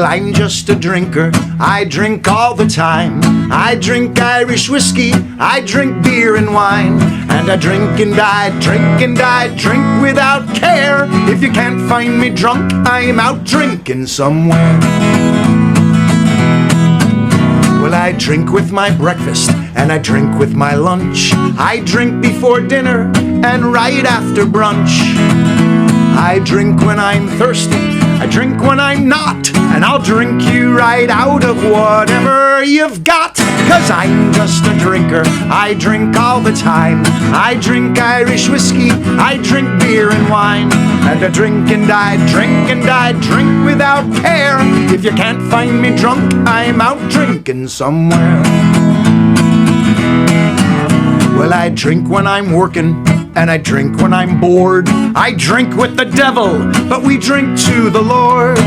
I'm just a drinker, I drink all the time. I drink Irish whiskey, I drink beer and wine. And I drink and I drink and I drink without care. If you can't find me drunk, I'm out drinking somewhere. Well, I drink with my breakfast and I drink with my lunch. I drink before dinner and right after brunch. I drink when I'm thirsty, I drink when I'm not, and I'll drink you right out of whatever you've got. 'Cause I'm just a drinker, I drink all the time. I drink Irish whiskey, I drink beer and wine. And I drink and I drink and I drink without care. If you can't find me drunk, I'm out drinking somewhere. Well, I drink when I'm working and I drink when I'm bored. I drink with the devil, but we drink to the Lord.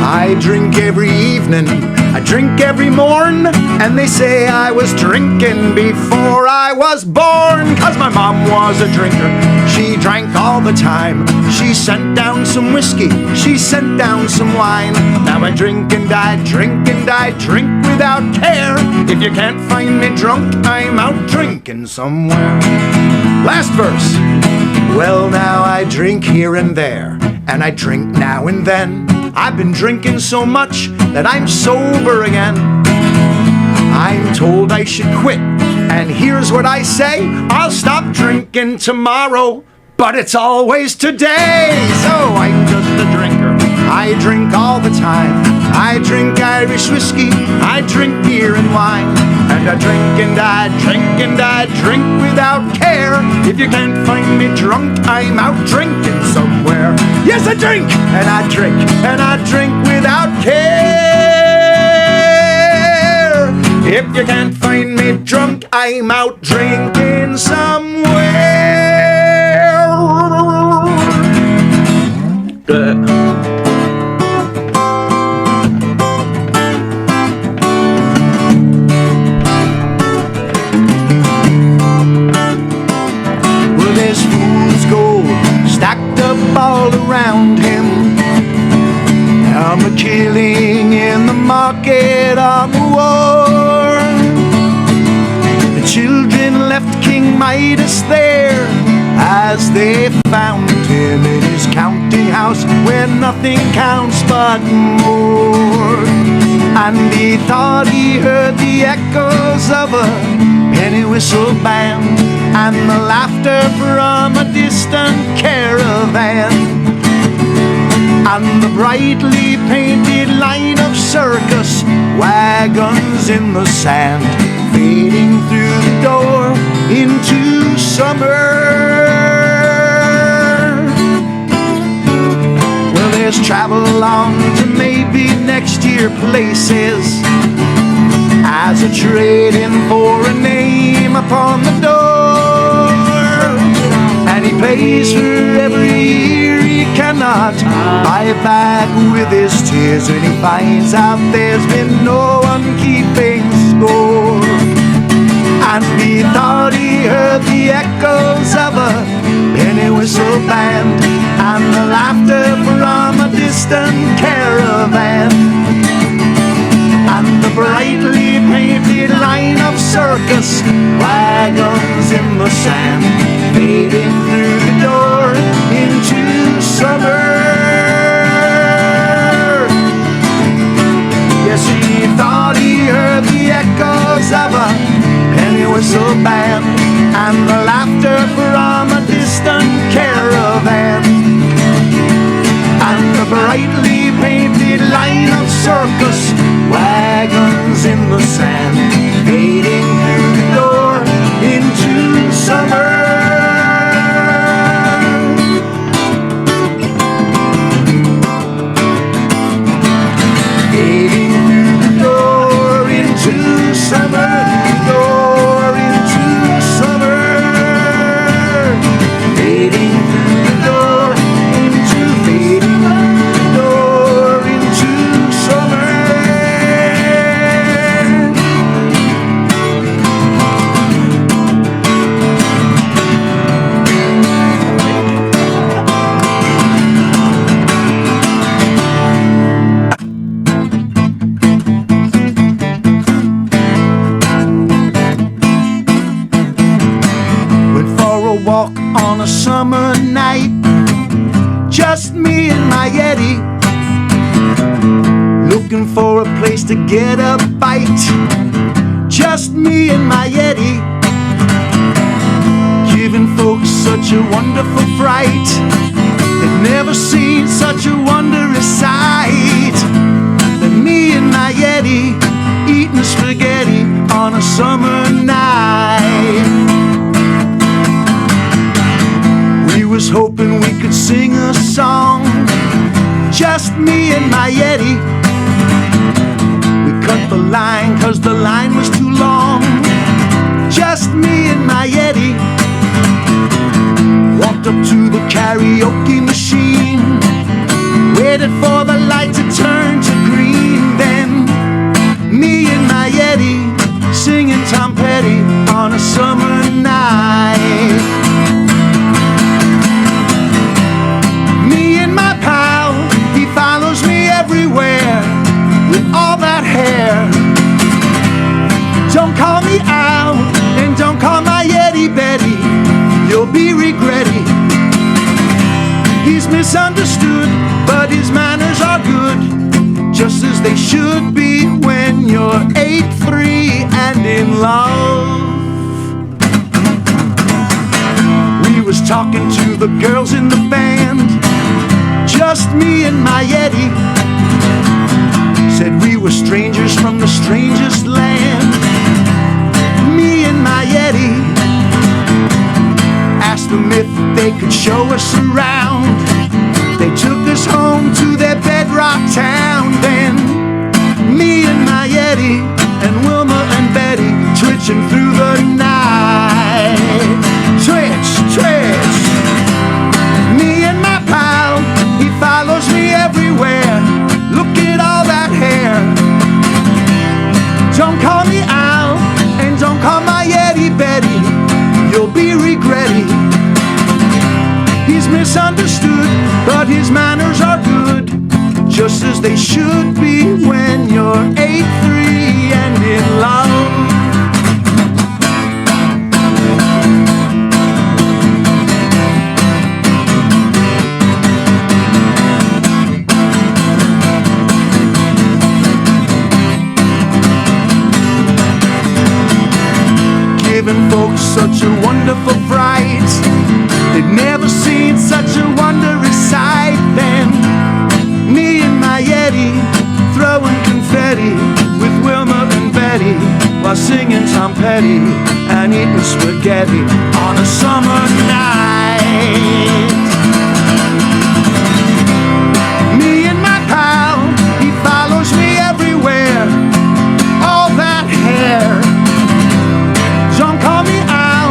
I drink every evening, I drink every morn. And they say I was drinking before I was born. 'Cause my mom was a drinker, she drank all the time. She sent down some whiskey, she sent down some wine. Now I drink and I drink and I drink without care. If you can't find me drunk, I'm out drinking somewhere. Last verse. Well, now I drink here and there, and I drink now and then. I've been drinking so much that I'm sober again. I'm told I should quit, and here's what I say: I'll stop drinking tomorrow, but it's always today. So I'm just a drinker, I drink all the time. I drink Irish whiskey, I drink beer and wine. And I drink and I drink and I drink without care. If you can't find me drunk, I'm out drinking somewhere. Yes, I drink and I drink and I drink without care. If you can't find me drunk, I'm out drinking somewhere. Well, there's fool's gold stacked up all around him. I'm a killing in the market on the war. The children left King Midas there as they found him in his counting house where nothing counts but more. And he thought he heard the echoes of a penny whistle band and the laughter from a distant caravan. And the brightly painted line of circus wagons in the sand fading through the door into summer. Well, there's travel on to maybe next year places as a trade-in for a name upon the door. And he pays for every year he cannot buy back with his tears. And he finds out there's been no one keeping score. And he thought he heard the echoes of a penny whistle band and the laughter from a distant caravan. And the brightly painted line of circus wagons in the sand fading through the door into summer. Yes, he thought he heard the echoes of a penny whistle band and the laughter from a distant caravan. a summer night. Just me and my Yeti, looking for a place to get a bite. Just me and my Yeti, giving folks such a wonderful fright. They've never seen such a wondrous sight than me and my Yeti eating spaghetti on a summer night. We was hoping we could sing a song, just me and my Yeti. We cut the line 'cause the line was too long. Just me and my Yeti walked up to the karaoke machine, waited for the light to turn to green. Then me and my Yeti singing Tom Petty on a summer night. Me and my pal, he follows me everywhere with all that hair. Don't call me Al and don't call my Yeti Betty, you'll be regretting. He's misunderstood, but his manners are good, just as they should be when you're 8'3" and in love. We was talking to the girls in the band, just me and my Yeti. Said we were strangers from the strangest land. Me and my Yeti asked them if they could show us around. They took us home to their bedrock town. Then me and my Yeti and Wilma and Betty twitching through the night. Twitch, twitch. Me and my pal, he follows me everywhere. Look at all that hair. Don't call me Al and don't call my Yeti Betty, you'll be regretting. He's misunderstood, but his manners are good, just as they should be when you're 8'3" and in love. Giving folks such a wonderful fright. They'd never seen such a wondrous sight. Then me and my Yeti throwing confetti with Wilma and Betty while singing Tom Petty and eating spaghetti on a summer night. Me and my pal, he follows me everywhere. All that hair. Don't call me Al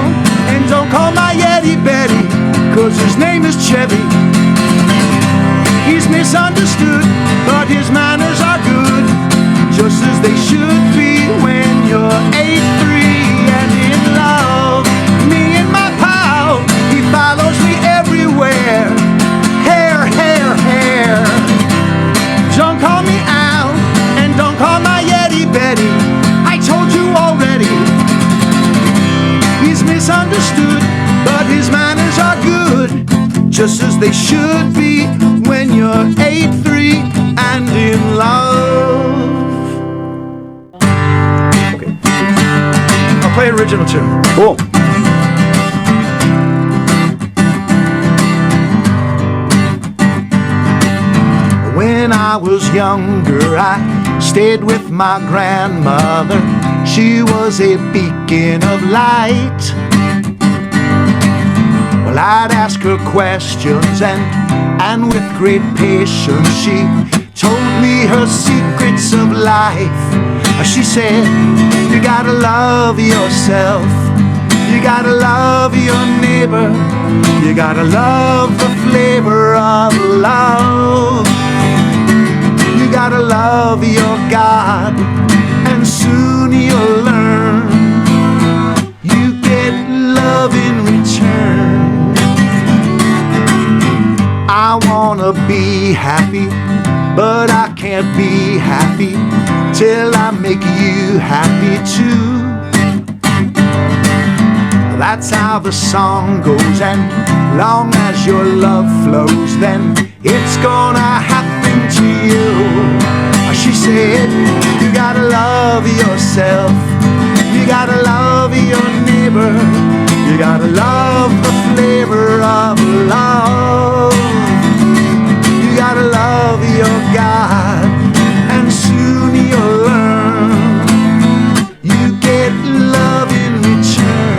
and don't call my Yeti Betty, 'cause his name is Chevy. He's misunderstood, but his manners are good, just as they should be when you're 8'3" and in love. Me and my pal, he follows me everywhere. Hair, hair, hair. Don't call me Al and don't call my Yeti Betty, I told you already. He's misunderstood, but his manners are good, just as they should be when you're 8'3" and in love. Okay. I'll play original tune. Cool. When I was younger, I stayed with my grandmother. She was a beacon of light. Well, I'd ask her questions and with great patience she told me her secrets of life. She said, you gotta love yourself, you gotta love your neighbor, you gotta love the flavor of love. You gotta love your God, and soon you'll learn you get love in return. I wanna be happy, but I can't be happy till I make you happy too. that's how the song goes. And long as your love flows, then it's gonna happen to you. She said, you gotta love yourself, you gotta love your neighbor, you gotta love the flavor of love. You gotta love your God, and soon you'll learn you get love in return.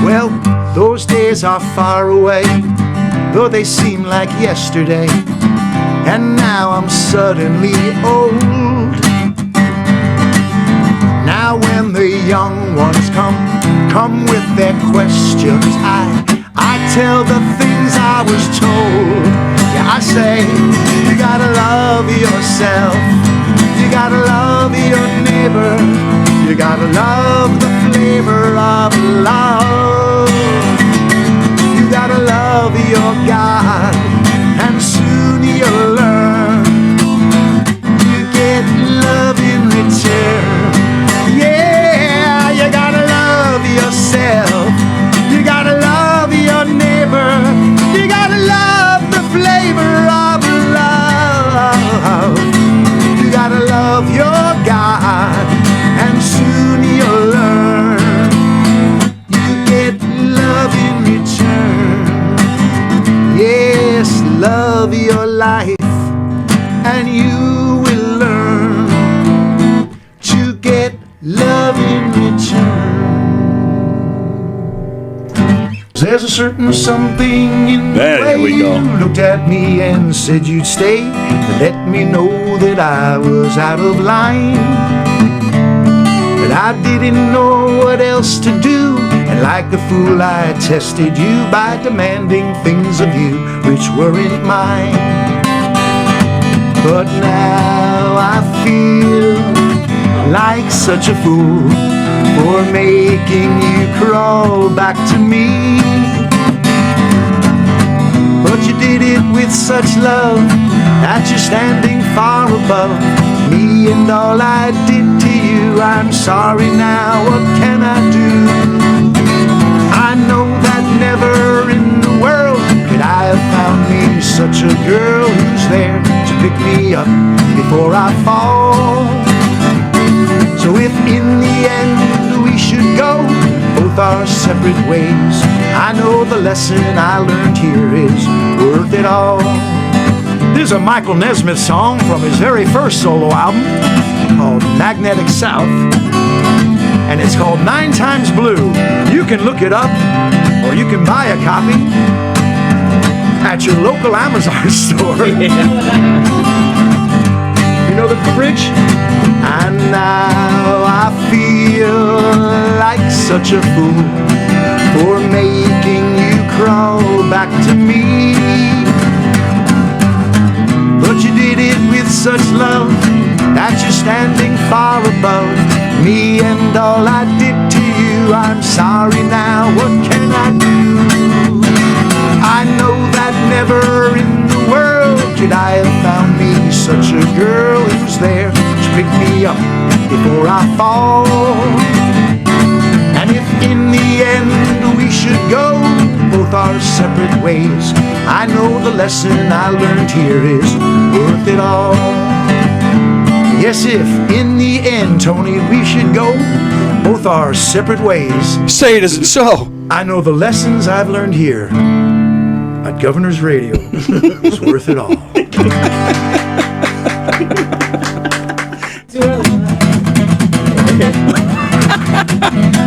Well, those days are far away, though they seem like yesterday. And now I'm suddenly old. Now when the young ones come with their questions, I tell the things I was told. Yeah, I say, you gotta love yourself, you gotta love your neighbor, you gotta love the flavor of love. You gotta love your God, and soon you'll learn you get love in return. Yeah, you gotta love yourself, you gotta love your neighbor, you gotta love the flavor of love. You gotta love your God, and soon you'll learn you get love in return. Yes, love your life, and you will learn to get love in return. There's a certain something in the way you looked at me and said you'd stay, to let me know that I was out of line, that I didn't know what else to do. And like a fool I tested you by demanding things of you which weren't mine. But now I feel like such a fool for making you crawl back to me. But you did it with such love that you're standing far above me and all I did to you. I'm sorry now, what can I do? I know that never in the world could I have found me such a girl who's there to pick me up before I fall. So if in the end we should go both our separate ways, I know the lesson I learned here is worth it all. This is a Michael Nesmith song from his very first solo album called Magnetic South, and it's called 9 Times Blue. You can look it up, or you can buy a copy at your local Amazon store. You know the bridge? And now I feel like such a fool for making you crawl back to me. But you did it with such love that you're standing far above me and all I did to you. I'm sorry now, what can I do? I know that never in the world could I have found me such a girl who's there to pick me up before I fall. And if in the end we should go both our separate ways, I know the lesson I learned here is worth it all. Yes, if in the end, Tony, we should go both our separate ways, say it isn't so. I know the lessons I've learned here at Governor's Radio is worth it all.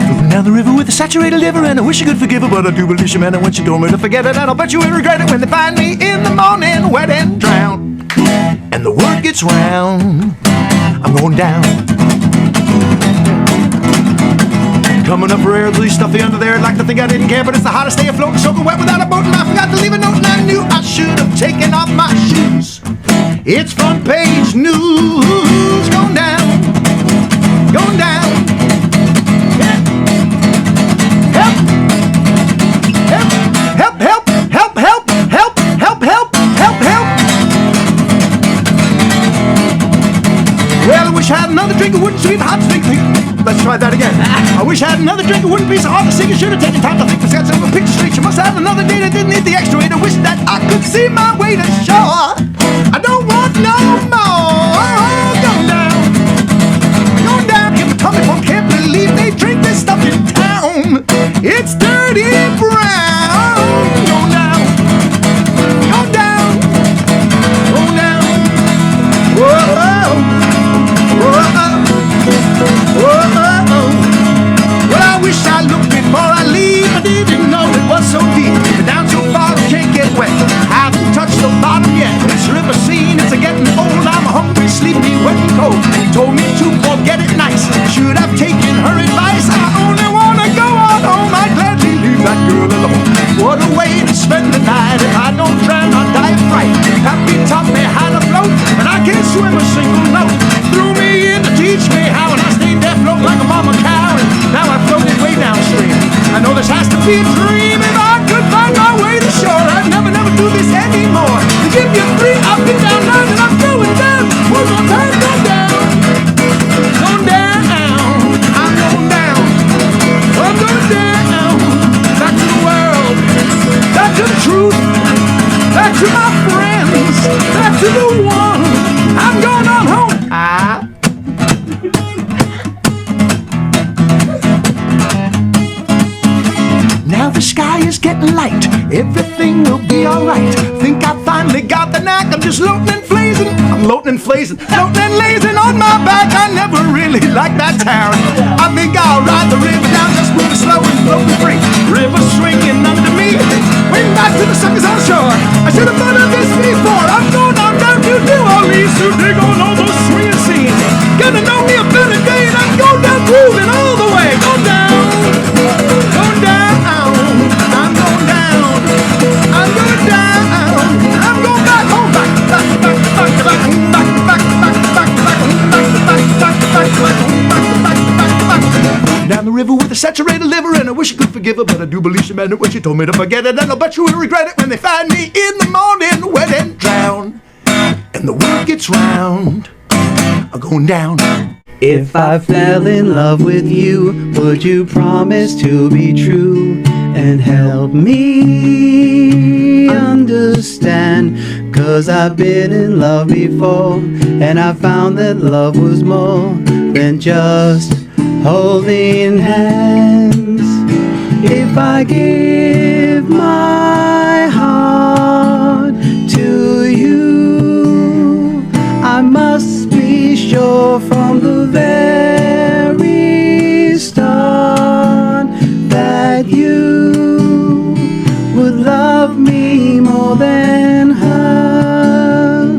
Moving down the river with a saturated liver, and I wish I could forgive her, but I do believe she meant it when she told me to forget it. And I'll bet you will regret it when they find me in the morning, wet and drowned, and the word gets round, I'm going down. Coming up for air, really stuffy under there. I'd like to think I didn't care, but it's the hottest day afloat, soaking wet without a boat, and I forgot to leave a note, and I knew I should have taken off my shoes. It's front page news, going down, going down. Help, help, help, help, help, wish I had another drink of wooden sweet hot drink. Let's try that again. I wish I had another drink of wooden piece of hot to sing. Should have taken time to think. The sketch of a picture street. You must have another day that didn't need the extra way to wish that I could see my way to shore. I don't want no more. Going down. Going down. If the comic folk can't believe they drink this stuff in town. It's dirty brown. Going down. Going down. Going down. Whoa. Whoa. Whoa. Well, I wish I looked before I leave. I didn't know it was so deep. But down so far I can't get wet. Haven't touched the bottom yet. This river scene is a getting old. I'm hungry, sleepy, wet and cold. Told me to forget it nice. Should have taken her advice. I only wanna go on home. I'd gladly leave that girl alone. What a way to spend the night. If I don't drown, I'll die of fright. Happy taught me how to float, but I can't swim a single note. Threw me in to teach me how, and I stayed there floating like a mama cow. And now I'm floating way downstream. I know this has to be a dream. If I could find my way to shore, I'd never do this anymore. To give you free, I've been down, down, and I'm going down. One more time, go down. Going down. I'm going down. I'm going down. Back to the world. Back to the truth. Back to my friends. Back to the one. I'm going on home. Now the sky is getting light. Everything will be alright. Think I finally got the knack. I'm just floating and flazing. I'm floating and flazing. Floating and lazing on my back. I never really liked that town. I think I'll ride the river down. Just moving slow and floating free. River swinging under me. Waiting back to the suckers on shore. I should have thought of this before. I'm going on down to New Orleans to dig on all those swinging scenes. Gonna know me a better day. And I'm going down grooving all the way. Go down. Go down. I'm going down. I'm going down. I'm going back home. Back. Down the river with a saturated liver, and I wish I could forgive her, but I do believe she meant it when she told me to forget it, and I'll bet you will regret it when they find me in the morning, wet and drowned, and the world gets round. I'm going down. If I fell in love with you, would you promise to be true and help me understand? 'Cause I've been in love before, and I found that love was more than just holding hands. If I give my heart to you, I must be sure from the very start that you would love me more than her.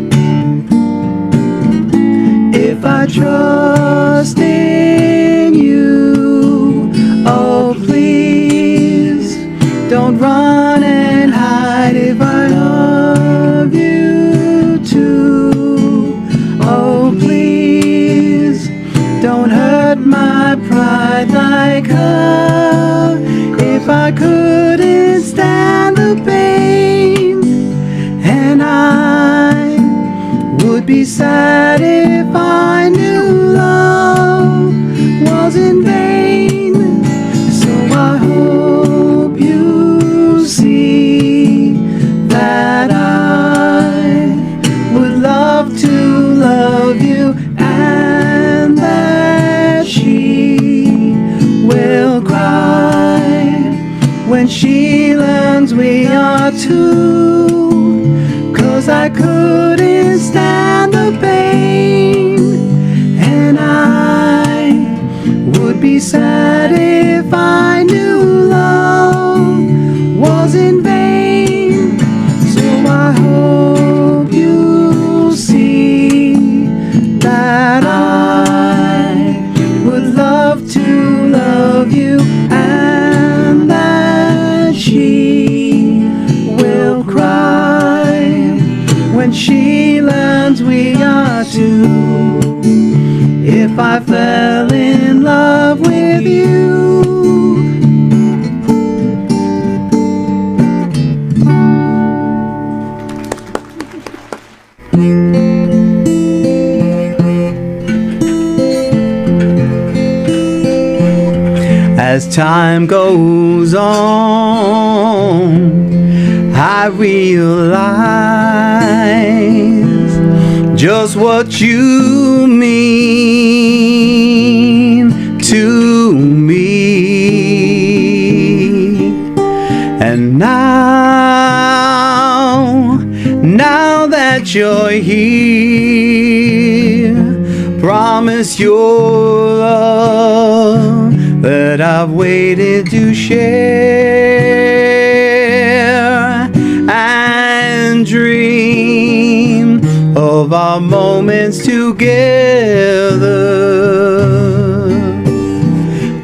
If I trust in you, oh please don't run and hide. If I love you too, oh please don't hurt my pride like her. If I couldn't stand the pain, and I would be sad if I knew love was in vain. So I hope you see that I would love to love you, and that she will cry when she learns we are two. 'Cause I couldn't stand the pain, and I would be sad if I knew love was in vain. So I hope you'll see that I would love to love you, and that she will cry when she learns we are two. If I fell in love with you, time goes on, I realize just what you mean to me. And now that you're here, promise your love that I've waited to share, and dream of our moments together.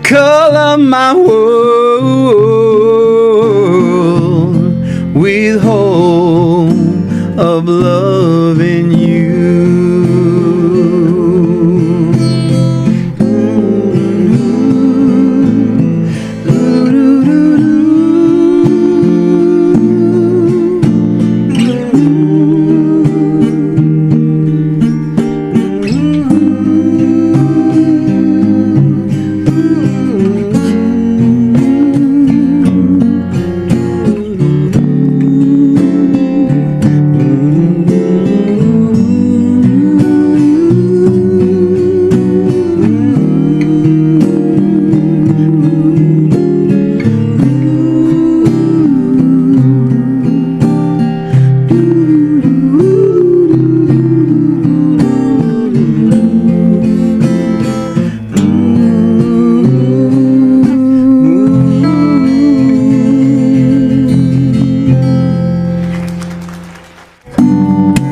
Color my world with hope of loving you.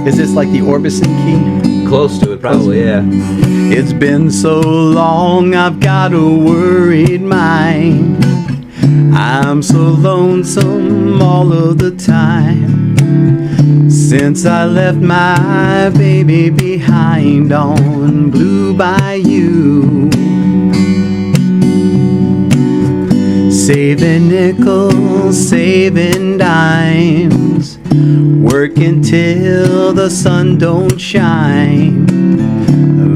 Is this like the Orbison key? Close to it, probably, yeah. It's been so long, I've got a worried mind. I'm so lonesome all of the time, since I left my baby behind on Blue Bayou. Saving nickels, saving dimes, working till the sun don't shine,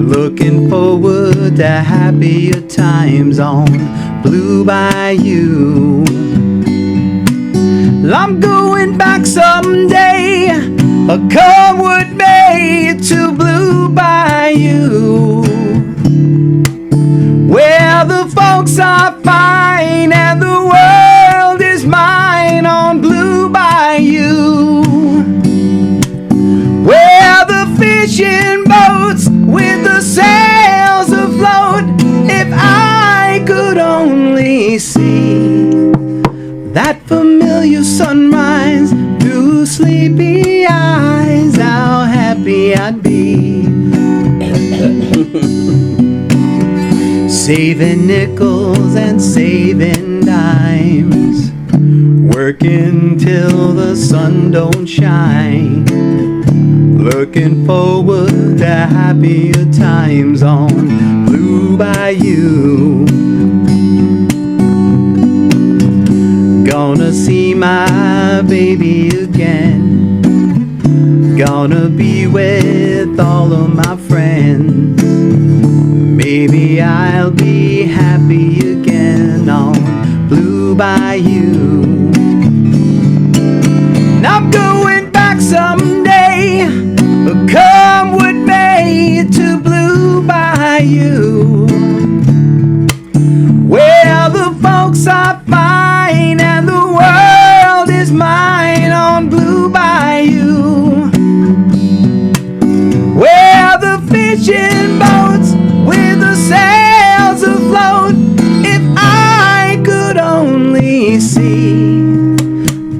looking forward to happier times on Blue Bayou. I'm going back someday, come what may, to Blue Bayou, where the folks are fine and the world is mine on Blue Bayou, where the fishing boats with the sails afloat. If I could only see that familiar sunrise through sleepy eyes, how happy I'd be. Saving nickels and saving dimes, working till the sun don't shine, looking forward to happier times on Blue Bayou. Gonna see my baby again, gonna be with all of my friends. Maybe I'll be happy again on Blue Bayou. And I'm going back someday, come what may, to Blue Bayou, where the folks are fine and the world is mine on Blue Bayou, where the fishing boats with the sails afloat. If I could only see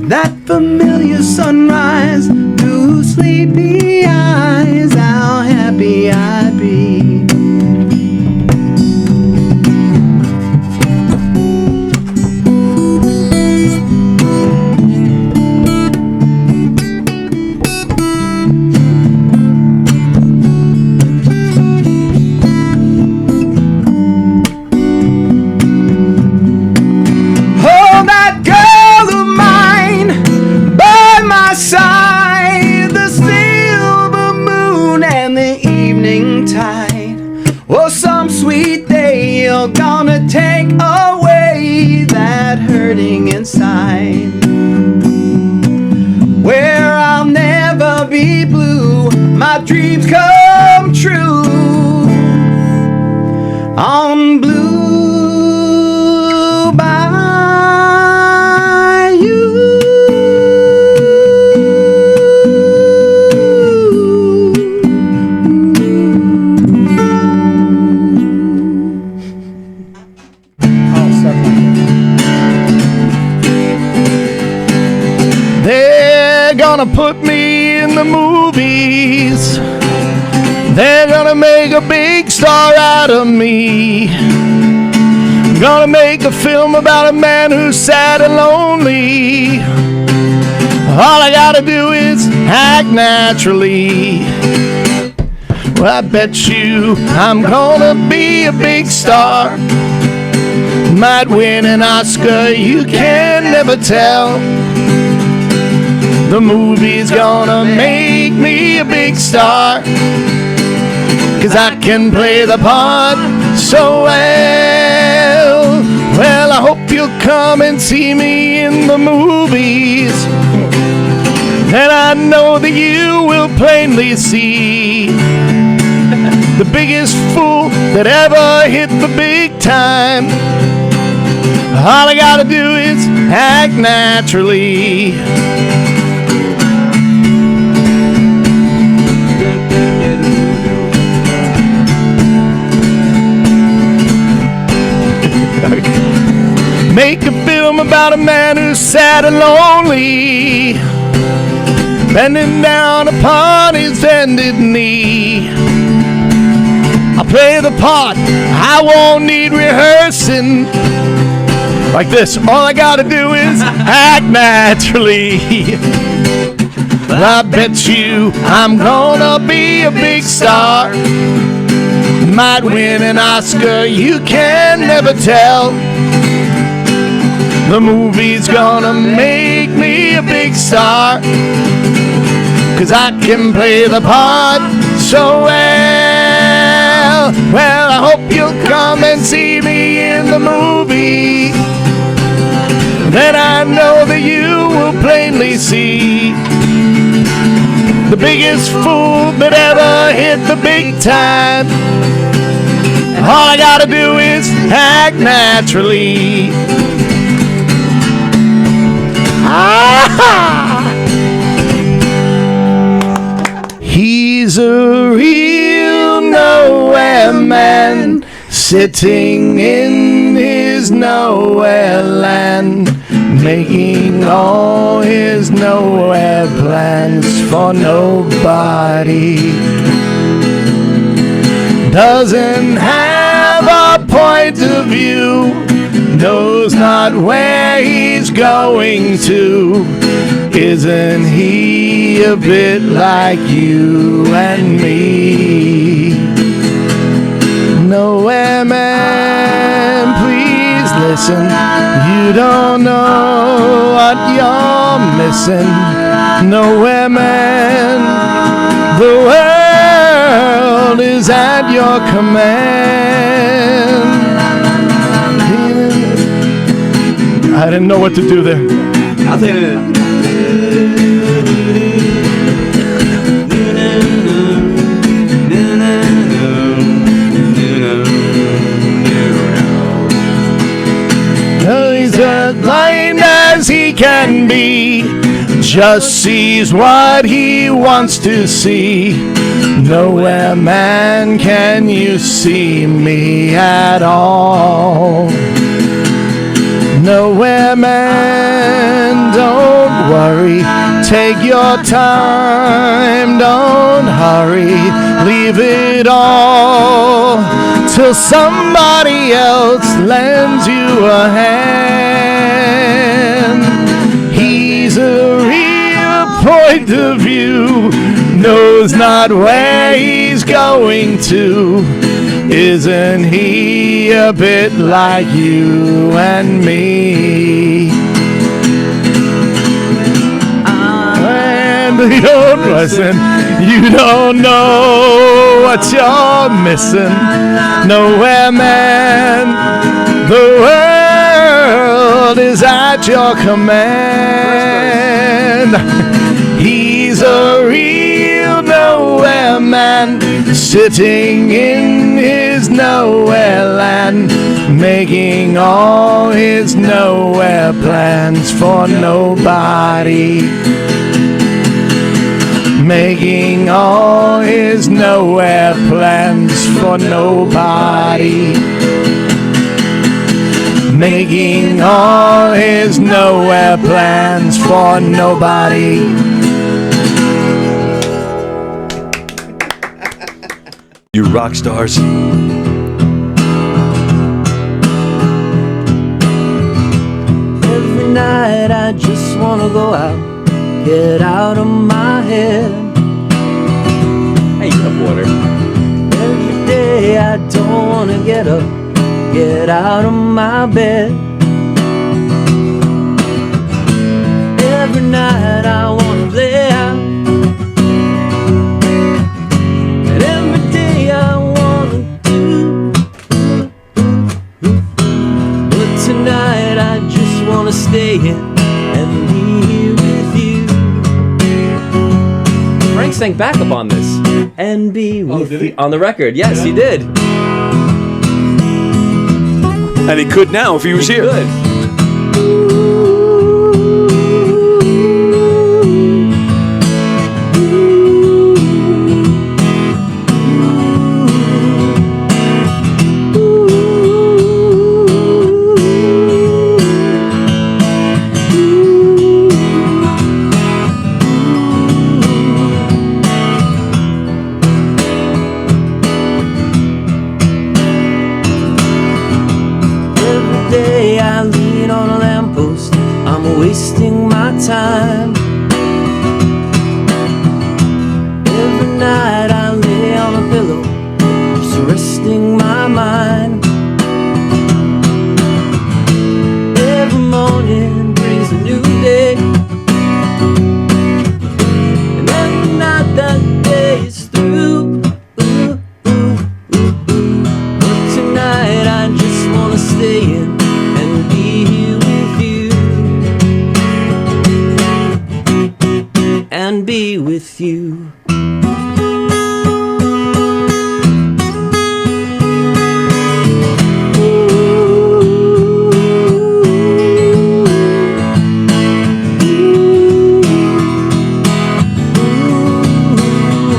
that familiar sunrise through sleepy eyes, how happy I'd be. Side, the silver moon and the evening tide. Oh, some sweet day you're gonna take away be that hurting inside, where I'll never be blue, my dreams come true on Blue Bayou. They're gonna put me in the movies. They're gonna make a big star out of me. Gonna make a film about a man who's sad and lonely. All I gotta do is act naturally. Well, I bet you I'm gonna be a big star. Might win an Oscar, you can never tell. The movie's gonna make me a big star, 'cause I can play the part so well. Well, I hope you'll come and see me in the movies, and I know that you will plainly see the biggest fool that ever hit the big time. All I gotta do is act naturally. Make a film about a man who's sad and lonely, bending down upon his bended knee. I'll play the part, I won't need rehearsing. Like this, all I gotta do is act naturally. I bet you I'm gonna be a big star. Might win an Oscar, you can never tell. The movie's gonna make me a big star, 'cause I can play the part so well. Well, I hope you'll come and see me in the movie, then I know that you will plainly see the biggest fool that ever hit the big time. All I gotta do is act naturally. He's a real nowhere man, sitting in his nowhere land, making all his nowhere plans for nobody. Doesn't have a point of view, knows not where he's going to. Isn't he a bit like you and me? Nowhere man, please listen. You don't know what you're missing. Nowhere man, the world is at your command. I didn't know what to do there. I'll take it. He's as blind as he can be, just sees what he wants to see. Nowhere man can you see me at all. Nowhere man, don't worry, take your time, don't hurry, leave it all till somebody else lends you a hand. He's a real point of view, knows not where he's going to. Isn't he a bit like you and me? And you don't listen, you don't know what you're missing. Nowhere man, the world is at your command. He's a real nowhere man, sitting in his nowhere land, making all his nowhere plans for nobody. Making all his nowhere plans for nobody. Making all his nowhere plans for nobody. You rock stars. Every night I just wanna go out, get out of my head. Hey, you have water. Every day I don't wanna get up, get out of my bed. Every night I wanna play out, and every day I wanna do. But tonight I just wanna stay in and be here with you. Frank sang backup on this. And be with you. On the record. Yes, he did. And he could now if he was here. Good. Wasting my time. Every night I lay on a pillow, just resting my mind. Every morning brings a new day, and every night that day is through. But tonight I just wanna stay in and be here with you. And be with you.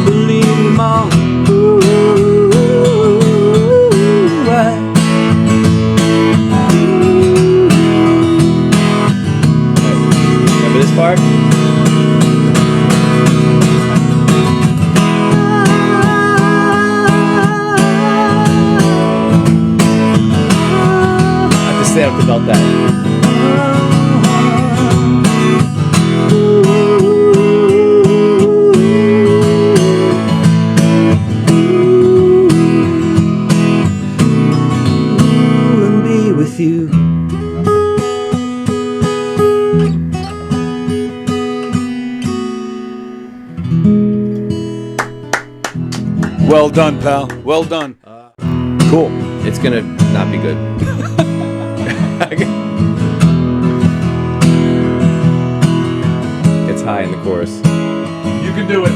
Believe me, Mom. Remember this part? I have to belt that. And be with you. Well done, pal. Well done. Cool. It's gonna not be good. It's high in the chorus. You can do it.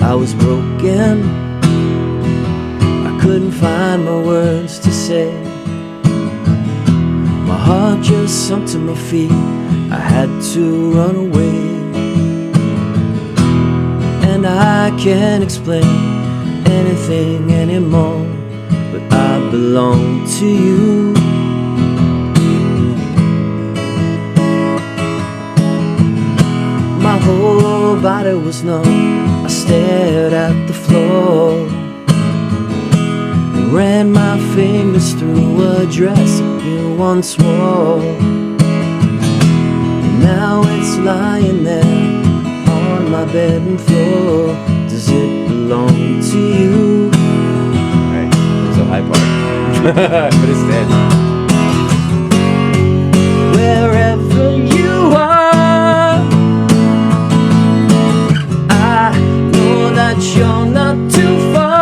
I was broken, I couldn't find my words to say. My heart just sunk to my feet, I had to run away. And I can't explain anything anymore, but I belong to you. My whole body was numb, I stared at the floor and ran my fingers through a dress you once wore. And now it's lying there on my bedroom floor. Does it belong to you? Alright, there's a high part. But it's dead. Wherever you are, I know that you're not too far.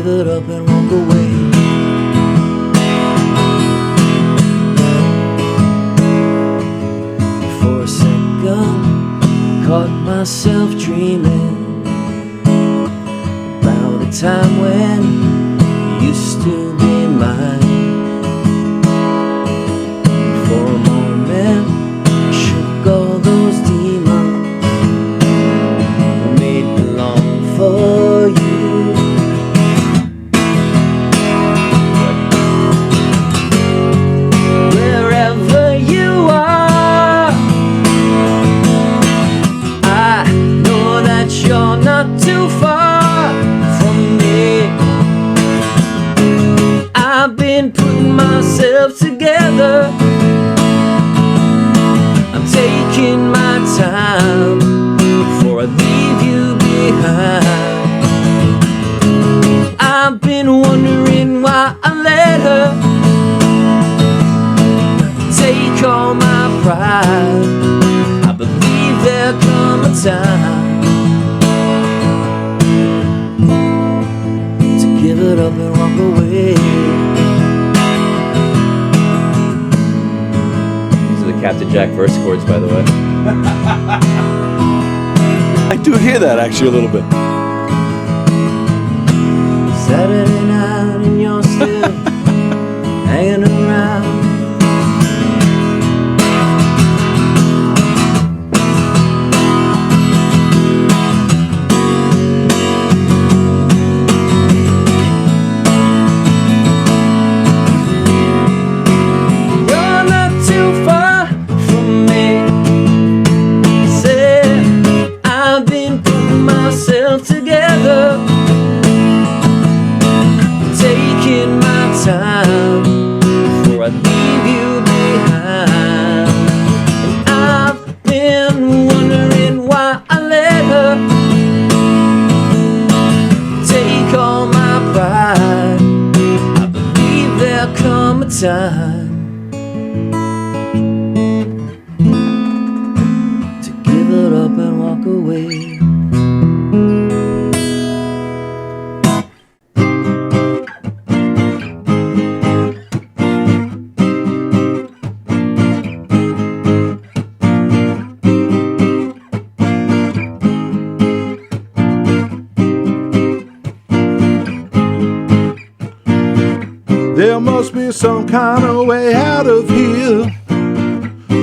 give it up and walk away. For a second, caught myself dreaming about a time when you used to be mine. For a moment, shook all those demons made me long for you. Wherever you are, I know that you're not too far from me. I've been putting myself together. I'm taking my time before I leave you behind. I've been wondering why I let her take all my pride. I believe there'll come a time to give it up and walk away. These are the Captain Jack verse chords, by the way. I do hear that actually a little bit. Saturday night and you're still hanging around. You're not too far from me. Said I've been putting myself together, taking my time before I leave you behind. And I've been wondering why I let her take all my pride. I believe there'll come a time to give it up and walk away. There must be some kind of way out of here,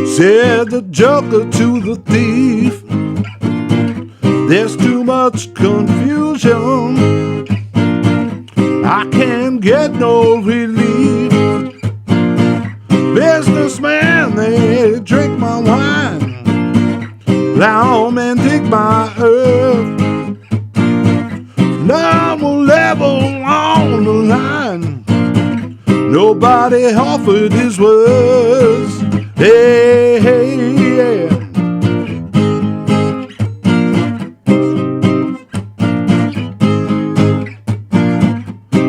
said the joker to the thief. There's too much confusion, I can't get no relief. Businessman, they drink my wine, lawmen dig my earth. Normal level on the line, nobody offered his words. Hey, hey, yeah.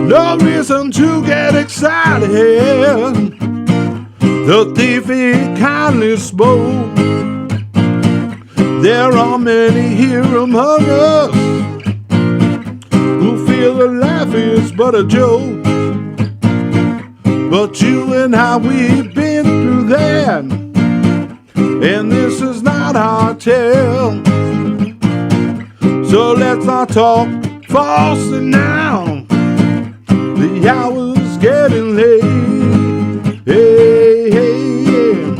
No reason to get excited. The thief he kindly spoke. There are many here among us who feel that life is but a joke. But you and I, we've been through that, and this is not our tale. So let's not talk falsely now, the hour's getting late. Hey, hey, yeah.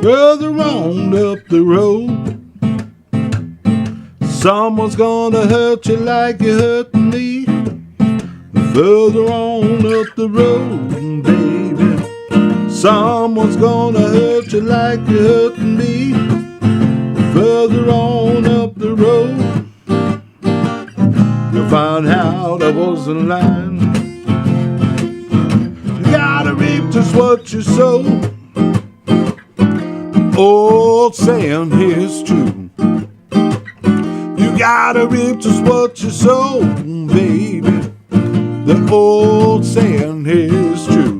Further on up the road, someone's gonna hurt you like you hurt me. Further on up the road, baby, Someone's gonna hurt you like you're hurting me. Further on up the road, you'll find out I wasn't lying. You gotta reap just what you sow. Old saying is true. You gotta reap just what you sow, baby. The old saying is true.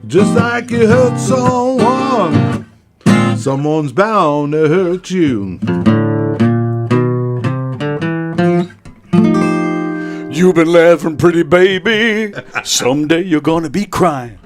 Just like you hurt someone, someone's bound to hurt you. You've been laughing, pretty baby. Someday you're gonna be crying.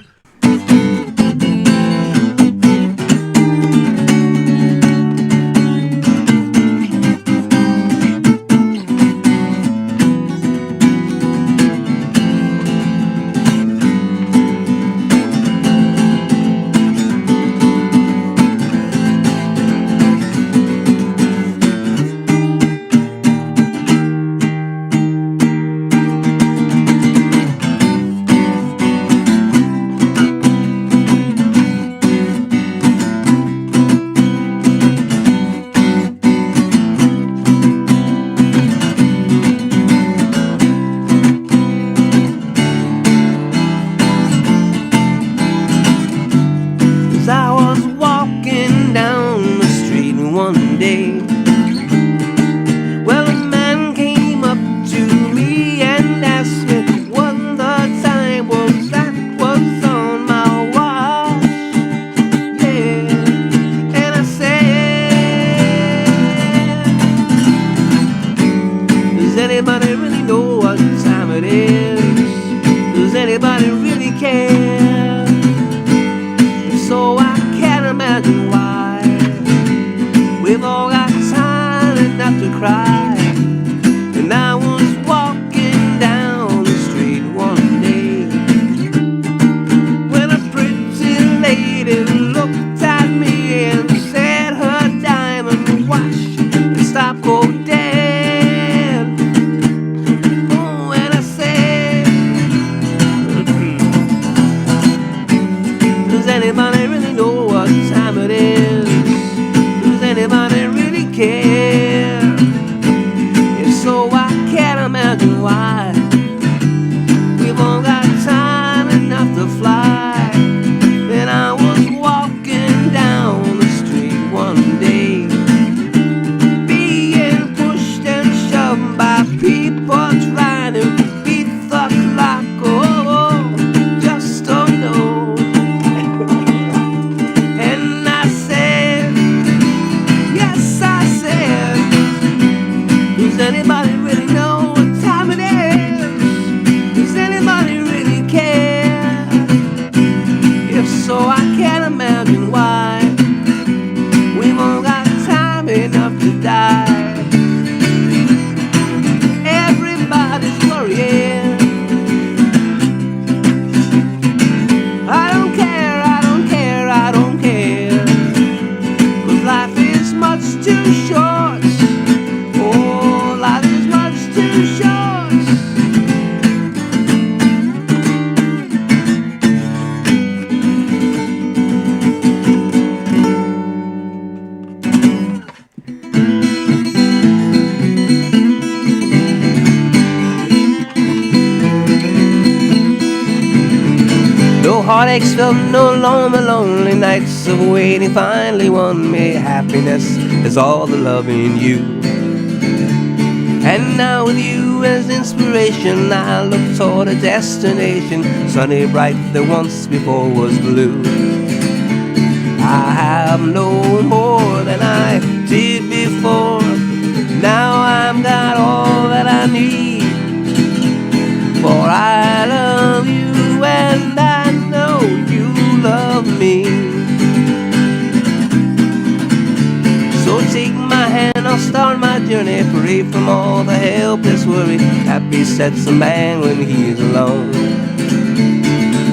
Heartaches felt no longer, lonely nights of waiting finally won me. Happiness is all the love in you. And now with you as inspiration, I look toward a destination, sunny bright that once before was blue. I have known more than I did before. Now I've got all that I need. For I love you and I know you love me. So take my hand, I'll start my journey, free from all the helpless worry. Happy sets a man when he's alone.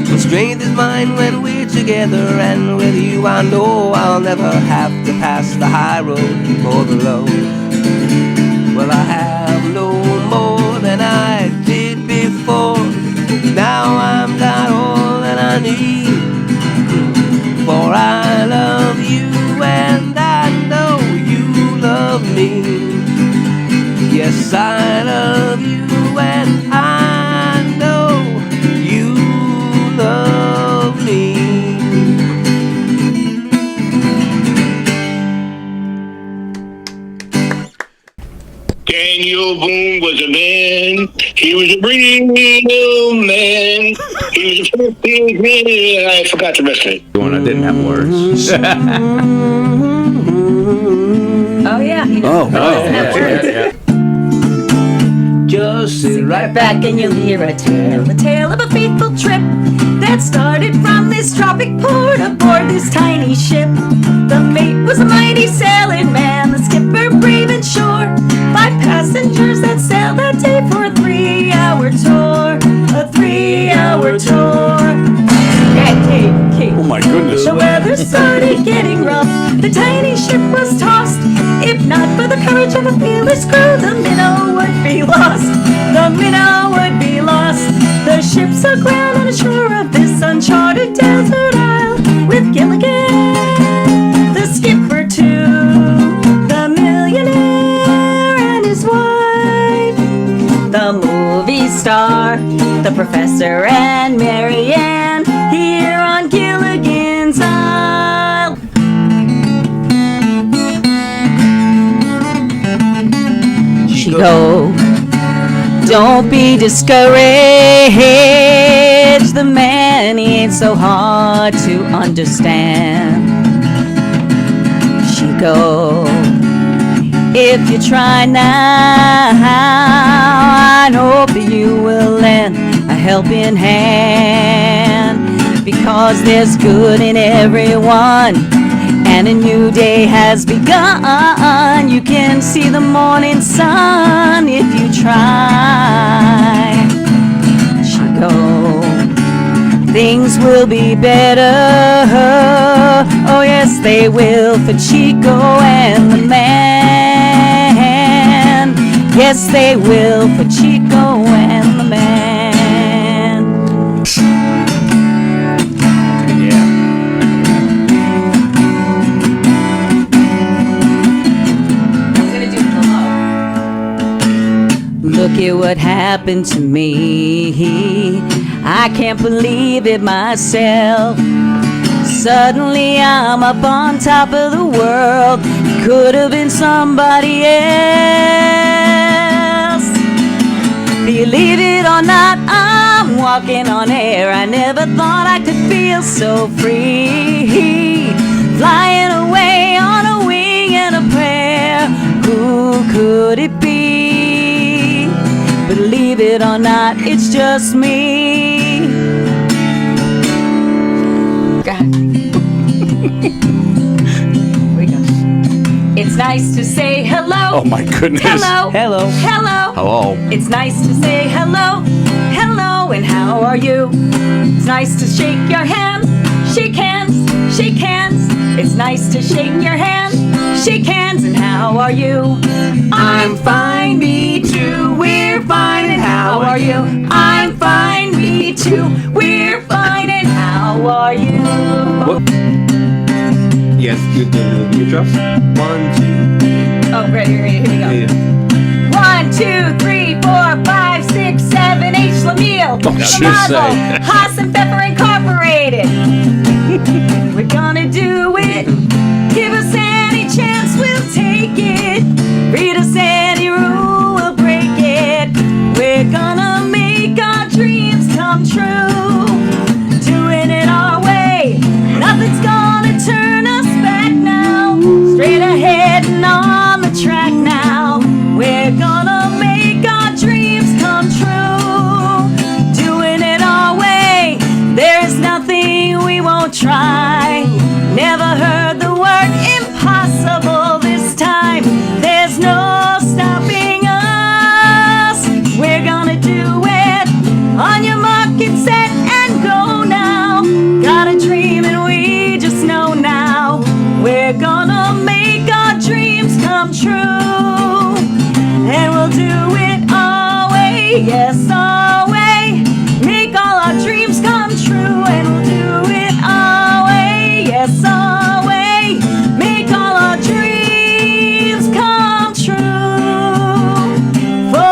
The strength is mine when we're together, and with you I know I'll never have to pass the high road or the low. Well, I have no more than I did before. Now I've got all that I love you and I know you love me. Daniel Boone was a man. He was a real man. He was a first man. I forgot the rest of it. The one that didn't have words. Oh, yeah. Yeah. Just sit right Back and you'll hear a tale of a fateful trip that started from this tropic port aboard this tiny ship. The mate was a mighty sailing man, the skipper brave and sure. 5 passengers that sailed that day for a 3-hour tour. A 3-hour tour. Hey. Oh my goodness. The weather started getting rough. The tiny ship was tossed. If not for the courage of a fearless crew, the minnow would be lost. The minnow would be lost. The ship's aground on the shore of this uncharted desert isle with Gilligan, the skipper too, the millionaire and his wife, the movie star, the professor and Marianne here on Gilligan's Isle. She go, don't be discouraged. The man, he ain't so hard to understand. She go, if you try now, I hope that you will lend a helping hand, because there's good in everyone and a new day has begun. You can see the morning sun if you try. Chico, things will be better. Oh yes, they will for Chico and the man. Yes, they will for Chico and the man. Look at what happened to me. I can't believe it myself. Suddenly I'm up on top of the world. Could have been somebody else. Believe it or not, I'm walking on air. I never thought I could feel so free. Flying away on a wing and a prayer. Who could it be? Believe it or not, it's just me. God. We go. It's nice to say hello. Oh my goodness. Hello. Hello. Hello. Hello. It's nice to say hello. Hello, and how are you? It's nice to shake your hand. Shake hands. Shake hands. It's nice to shake your hand. Shake hands, and how are you? I'm fine, me too. We're fine, and how are you? I'm fine, me too. We're fine, and how are you? Yes, you drop. 1, 2. Oh, ready, here we go. Yeah. 1, 2, 3, 4, 5, 6, 7, H. Lamille. Don't you say. Haas and Pepper Incorporated. We're gonna do it. Give us any chance, we'll take it. Read us any rule, we'll break it. We're gonna make our dreams come true. Doing it our way. Nothing's gonna turn us back now. Straight ahead and on the track now. We're gonna make our dreams come true. Doing it our way. There's nothing we won't try. Never heard the word impossible this time. There's no stopping us. We're gonna do it. On your mark, get set and go now. Got a dream and we just know now. We're gonna make our dreams come true. And we'll do it our way, yes, our way. Make all our dreams come true. And we'll do it our way, yes, our way. Make all our dreams come true. For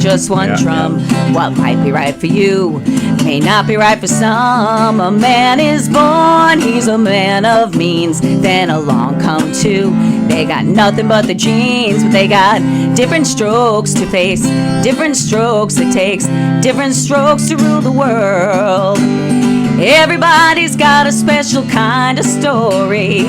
just one drum. What might be right for you may not be right for some. A man is born, he's a man of means. Then along come two. They got nothing but the genes, but they got different strokes to face, different strokes it takes, different strokes to rule the world. Everybody's got a special kind of story.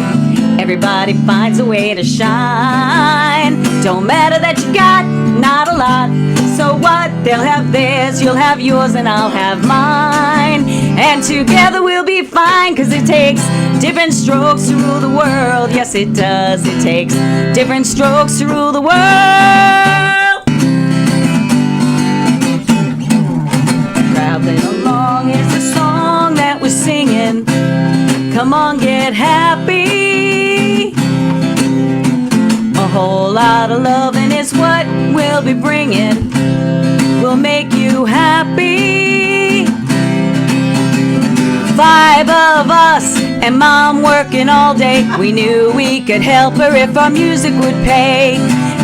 Everybody finds a way to shine. Don't matter that you got not a lot. So what? They'll have theirs, you'll have yours, and I'll have mine. And together we'll be fine, 'cause it takes different strokes to rule the world. Yes, it does. It takes different strokes to rule the world. Traveling along is the song that we're singing. Come on, get happy. A whole lot of loving is what we'll be bringing. We'll make you happy. 5 of us and Mom working all day. We knew we could help her if our music would pay.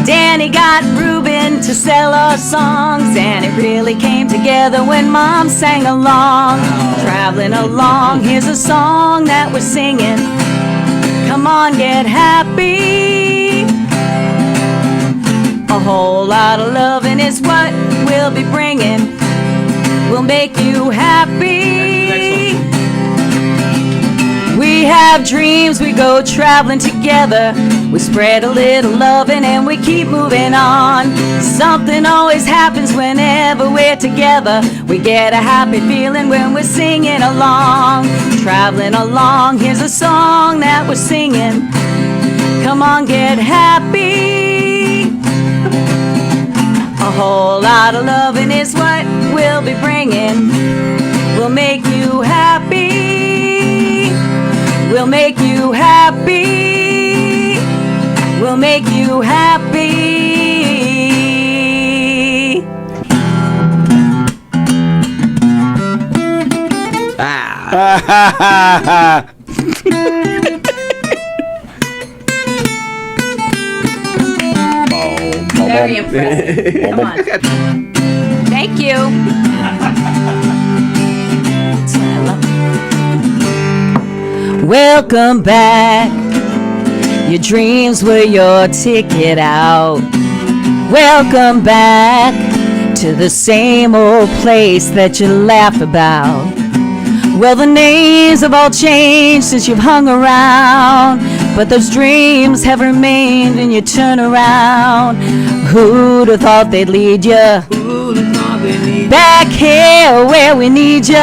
Danny got Ruben to sell our songs, and it really came together when Mom sang along. Traveling along, here's a song that we're singing. Come on, get happy. A whole lot of loving is what we'll be bringing. We'll make you happy. We have dreams, we go traveling together. We spread a little loving and we keep moving on. Something always happens whenever we're together. We get a happy feeling when we're singing along. Traveling along, here's a song that we're singing. Come on, get happy. A whole lot of loving is what we'll be bringing. We'll make you happy. We'll make you happy. We'll make you happy. Very impressive. Come on. Thank you. That's what I love. Welcome back. Your dreams were your ticket out. Welcome back to the same old place that you laugh about. Well, the names have all changed since you've hung around, but those dreams have remained and you turn around. Who'd have thought they'd lead you back here where we need you?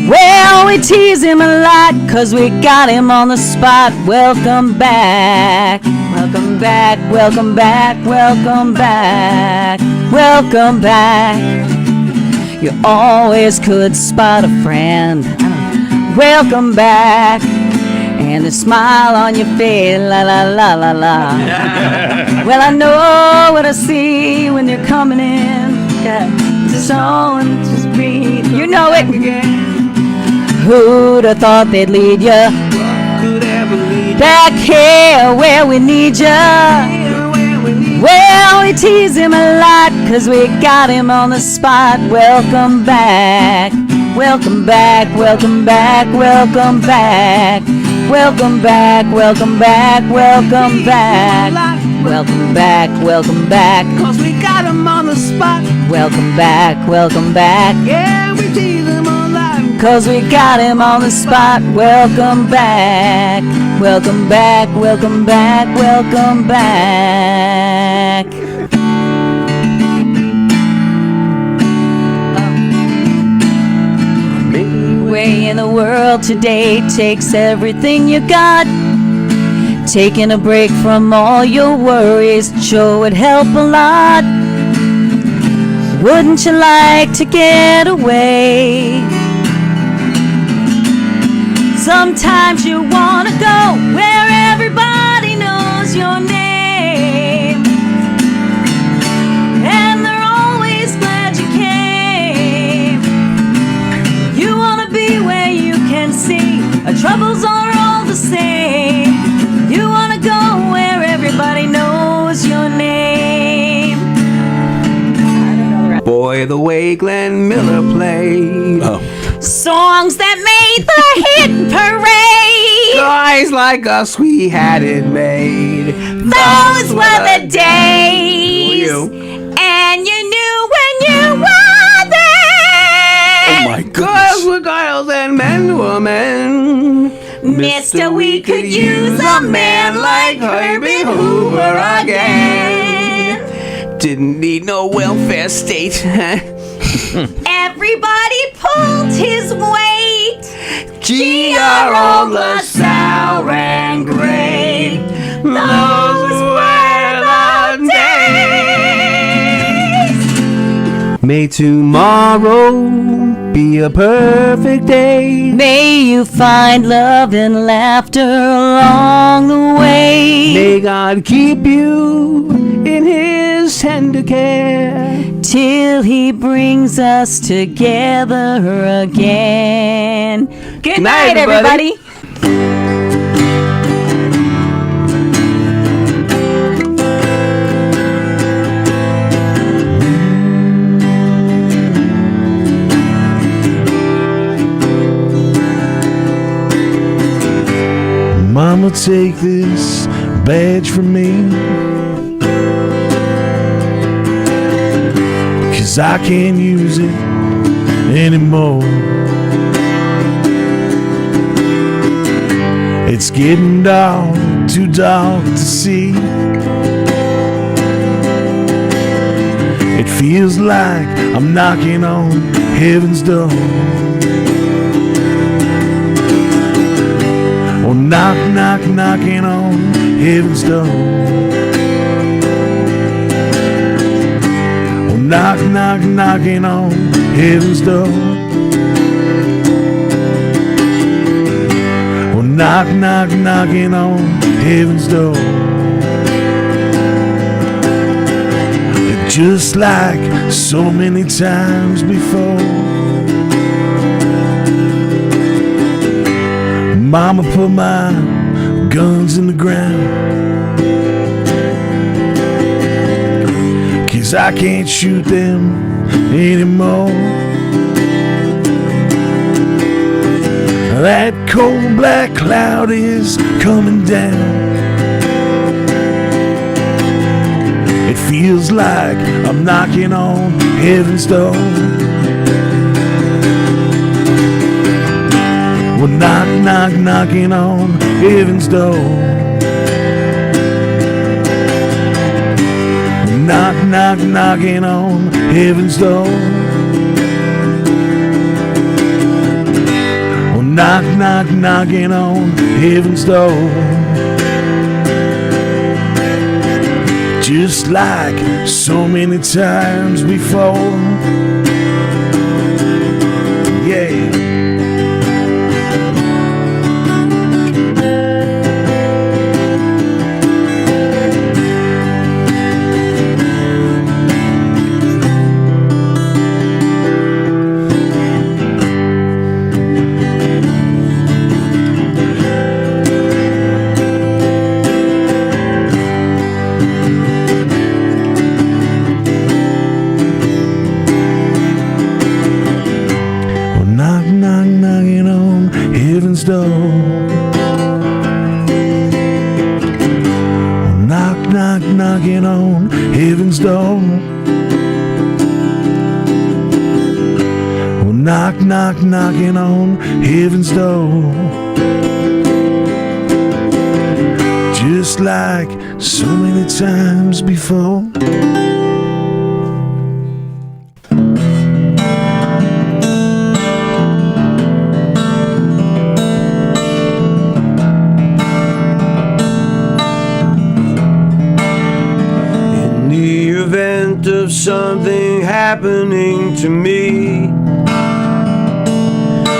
Well, we tease him a lot 'cause we got him on the spot. Welcome back, welcome back, welcome back, welcome back, welcome back. You always could spot a friend. Welcome back. And the smile on your face, la la la la la. Well, I know what I see when you're coming in. Just on, just breathe. You know it. Who'd have thought they'd lead you back here where we need you? Well, we tease him a lot 'cause we got him on the spot. Welcome back, welcome back, welcome back, welcome back. Welcome back, welcome back, welcome back. Welcome back, welcome back. 'Cause we got him on the spot. Welcome back, welcome back. Yeah, we tease him a lot. 'Cause we got him on the spot. Welcome back, welcome back, welcome back, welcome back. Way in the world today takes everything you got. Taking a break from all your worries sure would help a lot. Wouldn't you like to get away? Sometimes you wanna go where everybody knows your name, and they're always glad you came. You wanna be where you can see our troubles are all the same. You wanna go where everybody knows your name. enjoy the way Glenn Miller played. Songs that made the hit parade. Guys like us, we had it made. Those were the days. And you knew when you were there. Oh my Girls goodness. were girls and men were men. Mister, we could use a man like Herbie Hoover again. Didn't need no welfare state. Everybody pulled his weight. G.R. LaSalle and great. Those were the days. May tomorrow be a perfect day. May you find love and laughter along the way. May God keep you in his tender care. Till he brings us together again. Good night, everybody. Mama, take this badge from me, 'cause I can't use it anymore. It's getting dark, too dark to see. It feels like I'm knocking on heaven's door. Oh, knock, knock, knocking on heaven's door. Oh, knock, knock, knocking on heaven's door. Oh, knock, knock, knocking on heaven's door. And just like so many times before, Mama put my guns in the ground, 'cause I can't shoot them anymore. That cold black cloud is coming down. It feels like I'm knocking on heaven's door. Well, knock, knock, knocking on heaven's door. Knock, knock, knocking on heaven's door. Oh, knock, knock, knocking on heaven's door. Just like so many times before. Yeah. Knocking on heaven's door. Oh, knock, knock, knocking on heaven's door. Just like so many times before. Of something happening to me,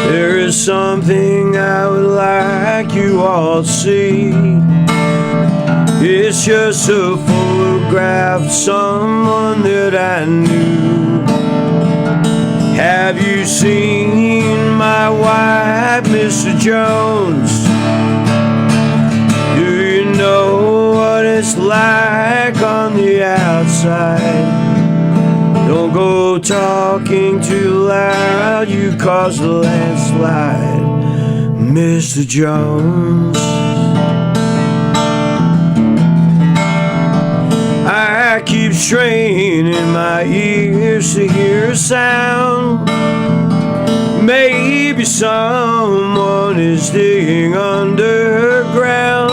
there is something I would like you all to see. It's just a photograph of someone that I knew. Have you seen my wife, Mr. Jones? Do you know what it's like on the outside? Don't go talking too loud, you cause a landslide, Mr. Jones. I keep straining my ears to hear a sound. Maybe someone is digging underground.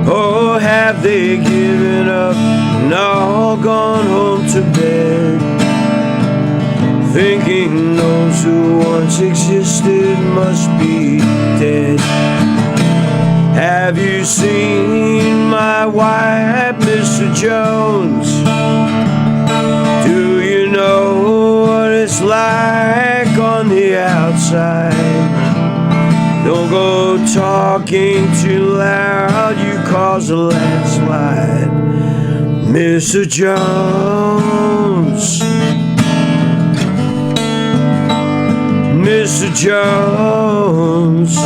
Or have they given up and all gone home to bed, thinking those who once existed must be dead? Have you seen my wife, Mr. Jones? Do you know what it's like on the outside? Don't go talking too loud, you cause a landslide, Mr. Jones. Mr. Jones.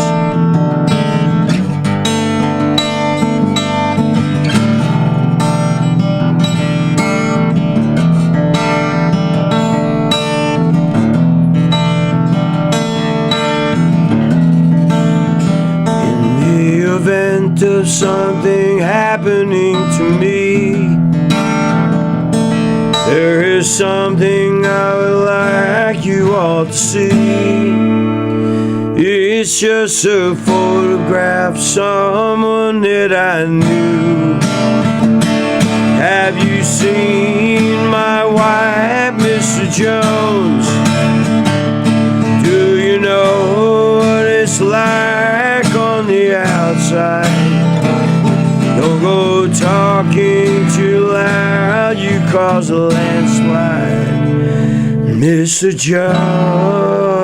Event of something happening to me, there is something I would like you all to see. It's just a photograph of someone that I knew. Have you seen my wife, Mr. Jones? Do you know what it's like on the outside? Don't go talking too loud, you cause a landslide, Mr. Jones.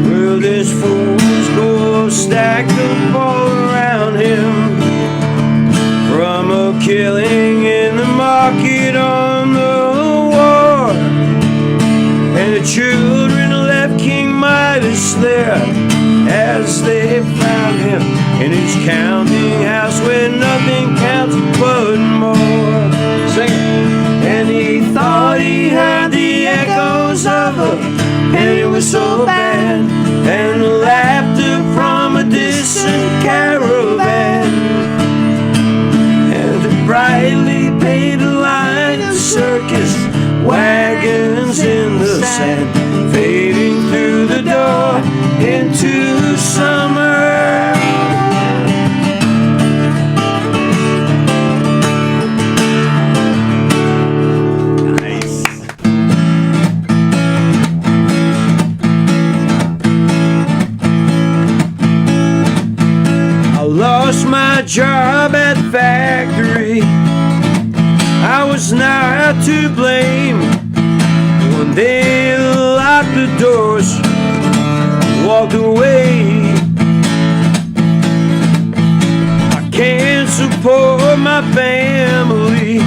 Well, this fool's go stacked up all around him, from a killing in the market on the war, and the children left King Midas there as they found him in his counting house where nothing counts but more. Sing it. And he thought he heard the echoes of a penny whistle band and laughter from a distant caravan, and the brightly painted line of circus wagons in the sand, fading through the door into summer. Nice. I lost my job at the factory. I was not to blame when they locked the doors, walked away. I can't support my family,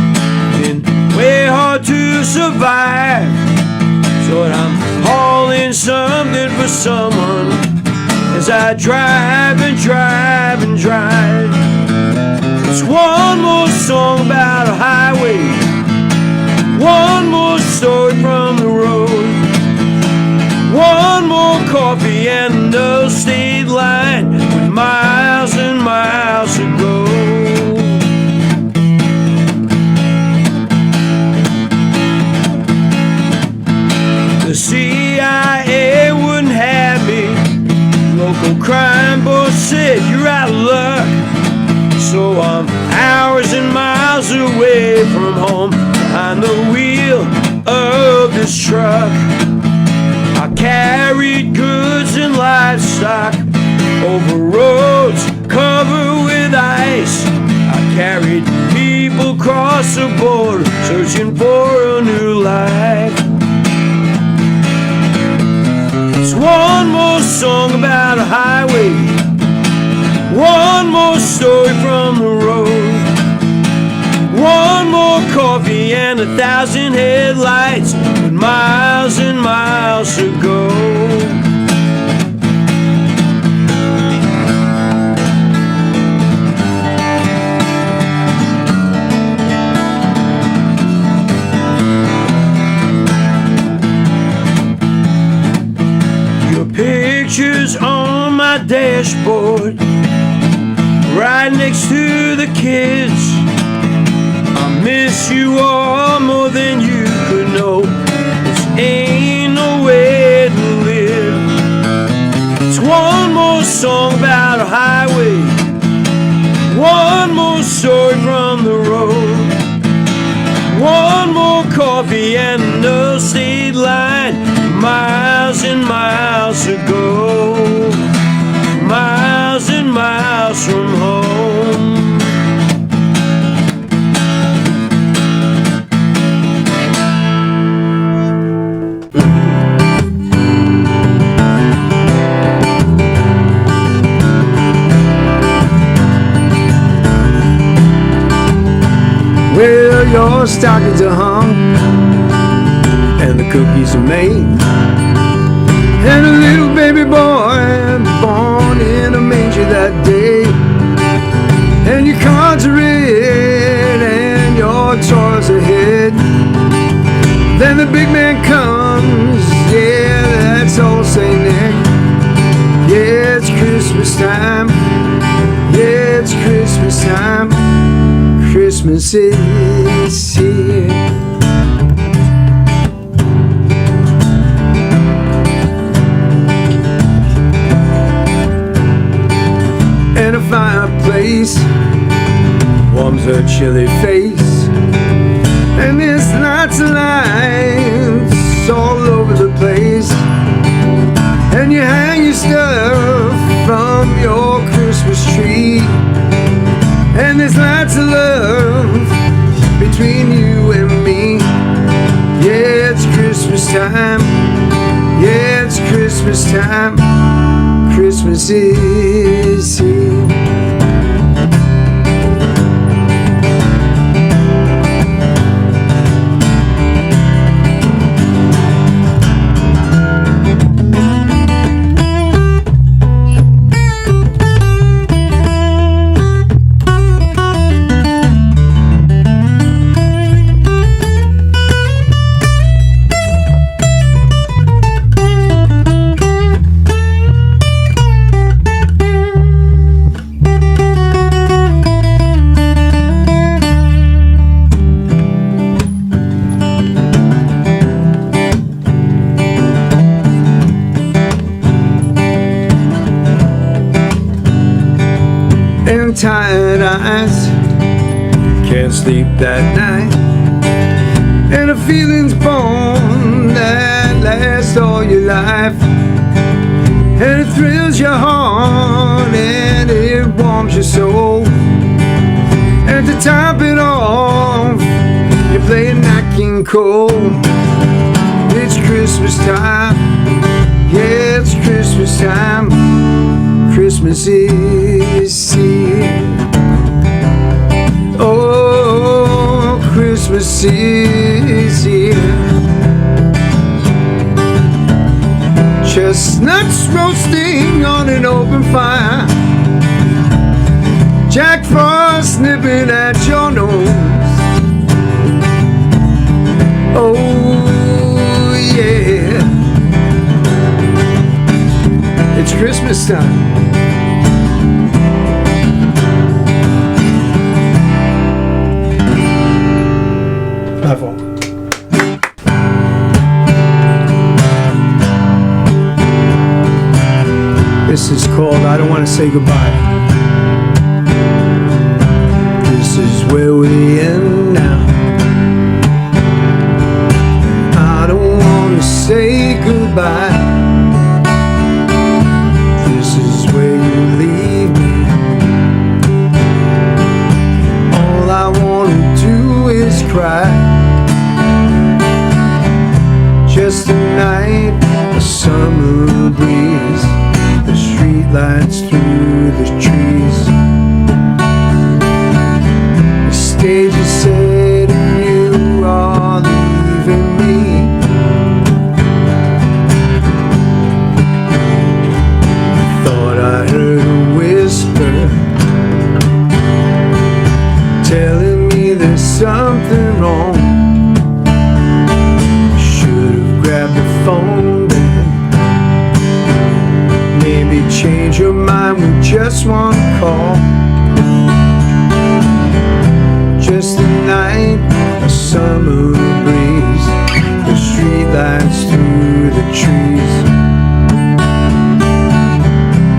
been way hard to survive, so I'm hauling something for someone as I drive and drive and drive. It's one more song about a highway, one more story from the road, one more coffee and a state line with miles and miles to go. The CIA wouldn't have me. Local crime boss said you're out of luck. So I'm hours and miles away from home, behind the wheel of this truck. I carried goods and livestock over roads covered with ice. I carried people across the border, searching for a new life. It's one more song about a highway, one more story from the road, one more coffee and and 1,000 headlights, with miles and miles to go. Your picture's on my dashboard, right next to the kids. I miss you all more than you could know. This ain't no way to live. It's one more song about a highway, one more story from the road, one more coffee and no state line, miles and miles to go, miles and miles from home. Well, your stockings are hung and the cookies are made, and a little baby boy born in a manger that day, and your cards are red and your toys ahead. Then the big man comes, yeah, that's old Saint Nick. Yeah, it's Christmas time, yeah, it's Christmas time. Christmas is here. And a fireplace warms her chilly face, and there's lots of lights all over the place, and you hang your stuff from your Christmas tree. And there's lots of love between you and me. Yeah, it's Christmas time. Yeah, it's Christmas time. Christmas is here. And tired eyes can't sleep that night, and a feeling's born that lasts all your life, and it thrills your heart and it warms your soul. And to top it off, you play Nat King Cole. It's Christmas time, yeah, it's Christmas time. Christmas is here. Oh, Christmas is here. Chestnuts roasting on an open fire, Jack Frost nipping at your nose. Oh, yeah, it's Christmas time. This is called I Don't Want to Say Goodbye. This is where we end now. I don't want to say goodbye. This is where you leave me. All I want to do is cry. Just a night, a summer breeze, the street lights through the trees. The stage is set and you are thought I heard a whisper telling me there's something wrong. Should've grabbed the phone then. Maybe change your mind with just one call. Just the night, a summer breeze, the street lights through the trees.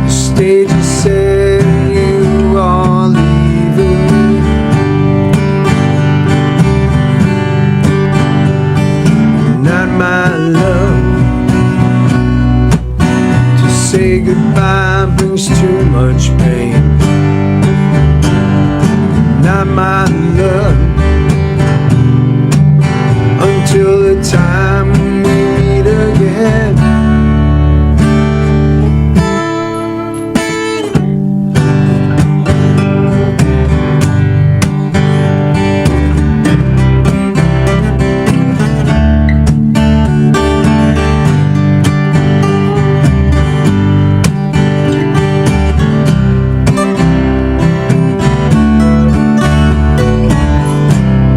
The stage is set and you are leaving me. Not my love. To say goodbye brings too much pain. Not my love. Until the time we meet again.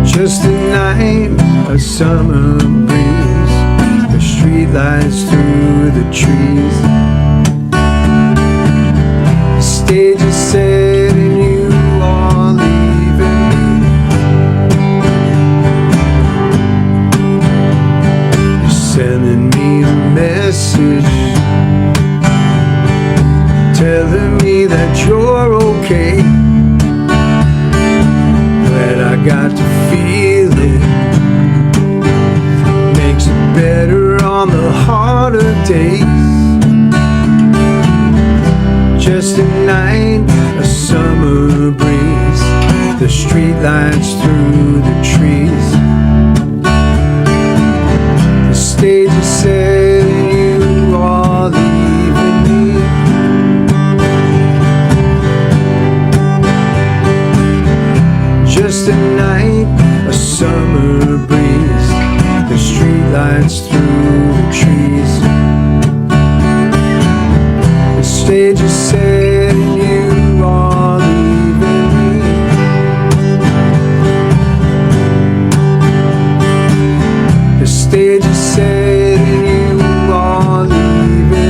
Just a night, a summer breeze, the street lights through the trees. The stage is set and you are leaving me. You're sending me a message telling me that you're okay. But I got to feel it. Makes it better on the harder days. Just a night, a summer breeze, the street lights through the trees. The stage is set and you are leaving me. Just a night, a summer breeze, the street lights through the trees. The stage is set and you are leaving me. The stage is set and you are leaving me.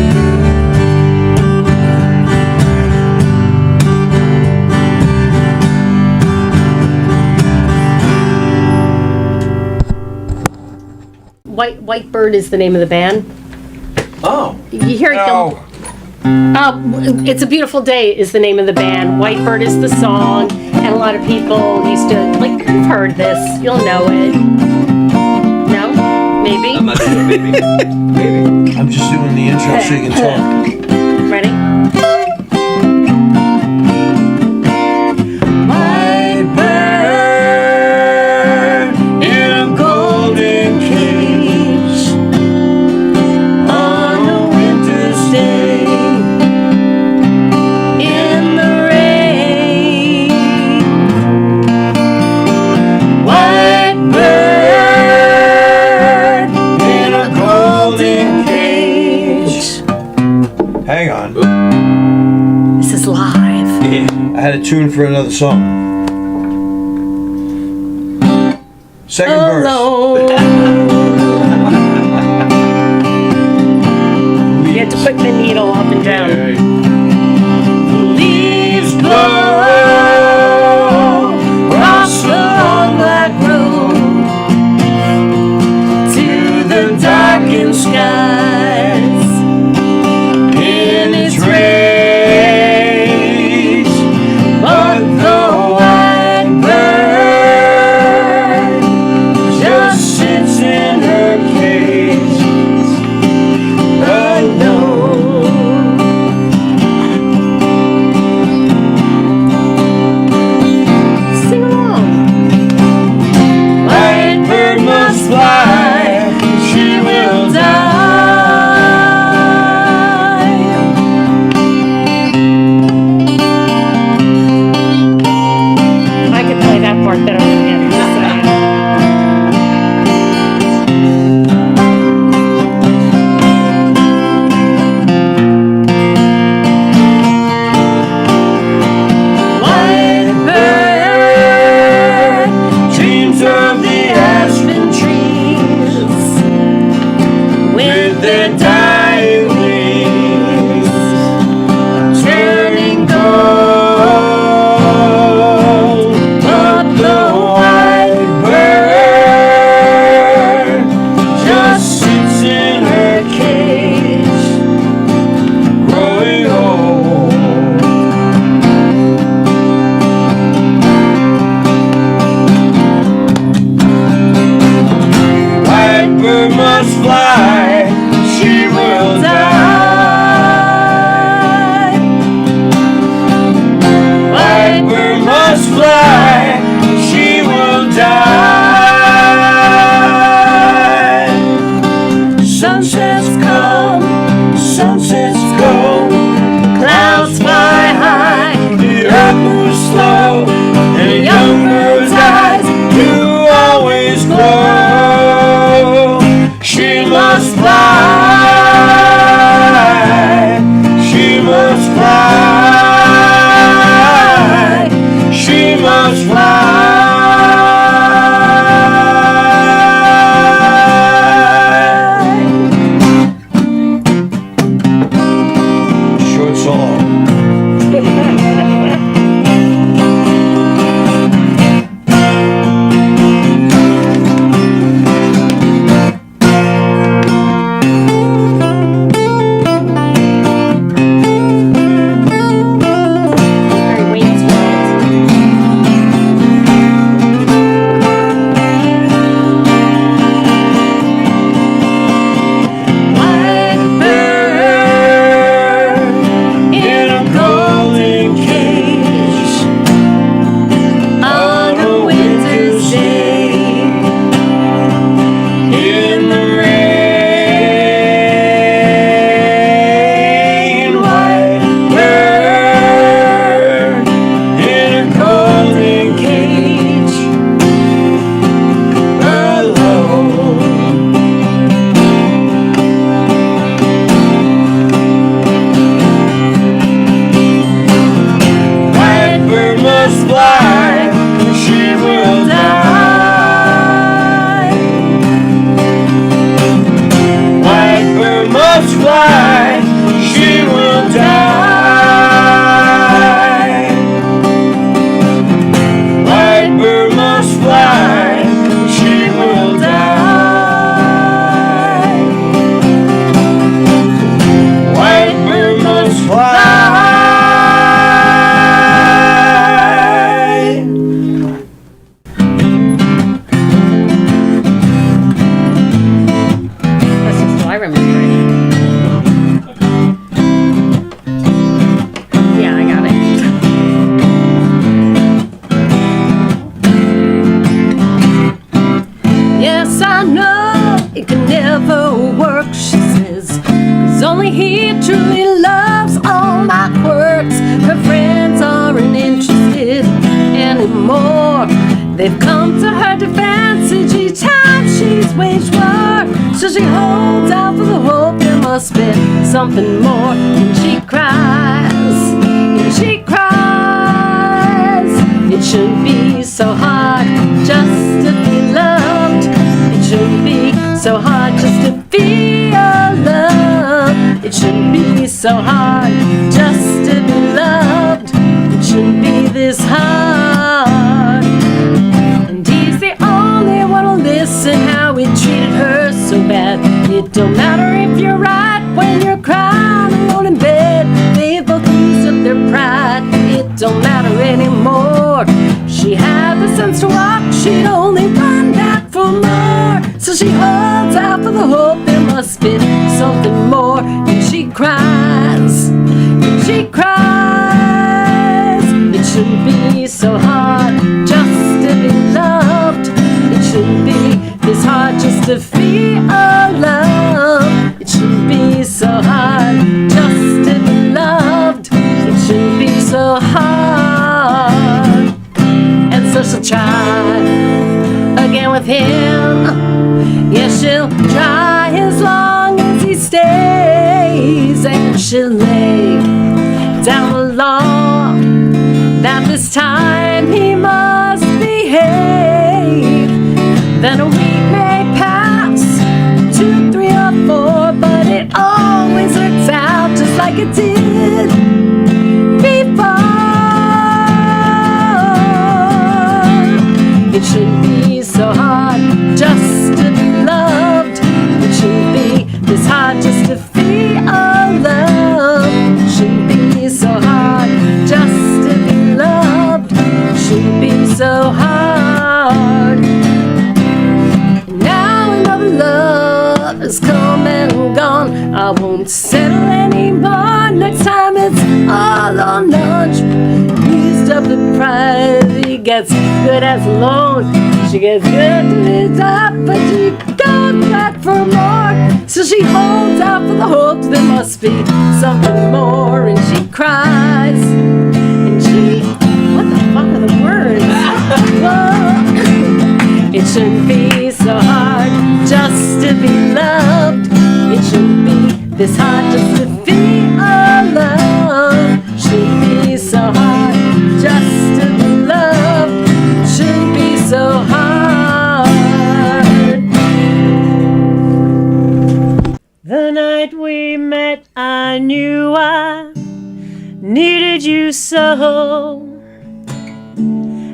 White Bird is the name of the band. Oh. You hear it go. It's a Beautiful Day is the name of the band. White Bird is the song, and a lot of people used to, like, you've heard this. You'll know it. No? Maybe? I'm not sure, maybe. Maybe. I'm just doing the intro so you can talk. Ready? White bird in a golden cage on a winter's day in the rain. White bird in a golden cage. Hang on. This is live. Yeah, I had a tune for another song. Second verse. You had to put the needle up and down. Leaves blow across the long black road to the darkened skies in its rays. But the white bird just sits in her cage alone. must fly, she will die. White bird must fly, she will die. White bird must fly, she will die. White bird must fly. That's just so I remember it. Yeah, I got it. Yes, I know it can never work, she says, 'cause only he truly loves all my quirks. Her friends aren't interested anymore. They've come to her defense each time she's waged war. So she holds out for the hope there must be something more. And she cries, and she cries. It shouldn't be so hard just to be loved. It shouldn't be so hard just to feel love. It shouldn't be so hard just to be loved. It shouldn't be this hard. And he's the only one who'll listen how we treated her so bad. It don't matter if you're right when you're crying alone in bed. They both used up their pride. It don't matter anymore. She had the sense to walk, she'd only run back for more. So she holds out for the hope there must be something more. And she cries, and she cries. It shouldn't be so hard just to be loved. It shouldn't be this hard just to feel love. It shouldn't be so hard just to be loved. It shouldn't be so hard. And so she'll try again with him. Yes, she'll try as long as he stays. And she'll lay down the law that this time he must behave. Then a week may pass, 2, 3, or 4, but it always works out just like it did before. It shouldn't be so hard just to be loved. It shouldn't be this hard just to feel love. It shouldn't be so hard just to be loved. It shouldn't be so hard. Now another love has come and gone. I won't settle anymore. Next time it's all or none. Used up the prize. He gets good as a loan. She gets good to live up, but she goes back for more. So she holds out for the hope there must be something more. And she cries, and she, what the fuck are the words? Whoa. It shouldn't be so hard just to be loved. It shouldn't be this hard just to feel love. Shouldn't be so hard just to be loved. Shouldn't be so hard. The night we met, I knew I needed you so.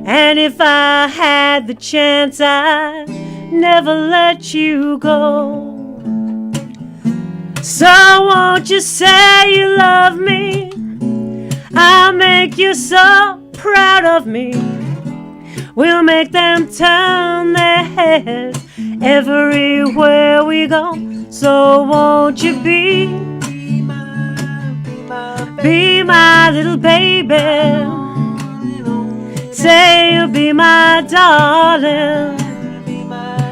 And if I had the chance, I'd never let you go. So won't you say you love me? I'll make you so proud of me. We'll make them turn their heads everywhere we go. So won't you be my little baby? Say you'll be my darling.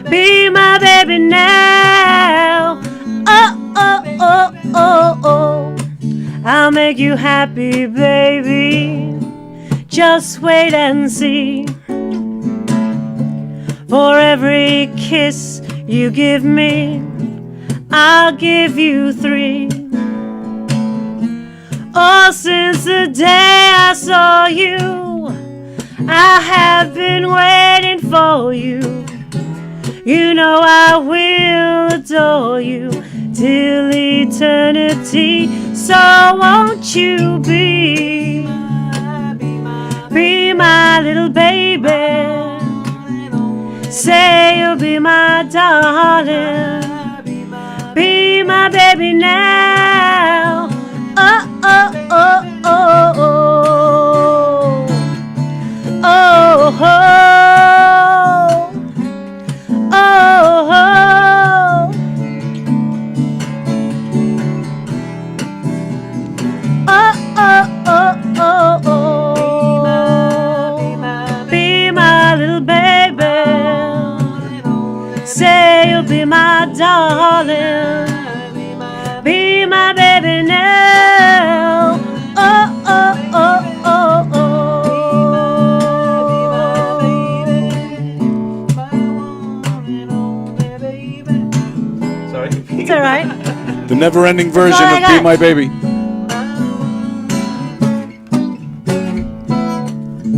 Be my baby now. Oh, oh, oh, oh, oh. I'll make you happy, baby. Just wait and see. For every kiss you give me, I'll give you 3. Oh, since the day I saw you, I have been waiting for you. You know I will adore you till eternity. So won't you be my little baby? Say you'll be my darling. Be my baby now. Oh, oh, oh, oh, oh. Oh, oh. Oh, oh. Oh, oh, oh, oh, oh. Be my little baby. Say you'll be my darling. Be my baby now. Oh, oh, oh, oh, oh. Sorry. It's all right. The never-ending version all I of Be got. My Baby.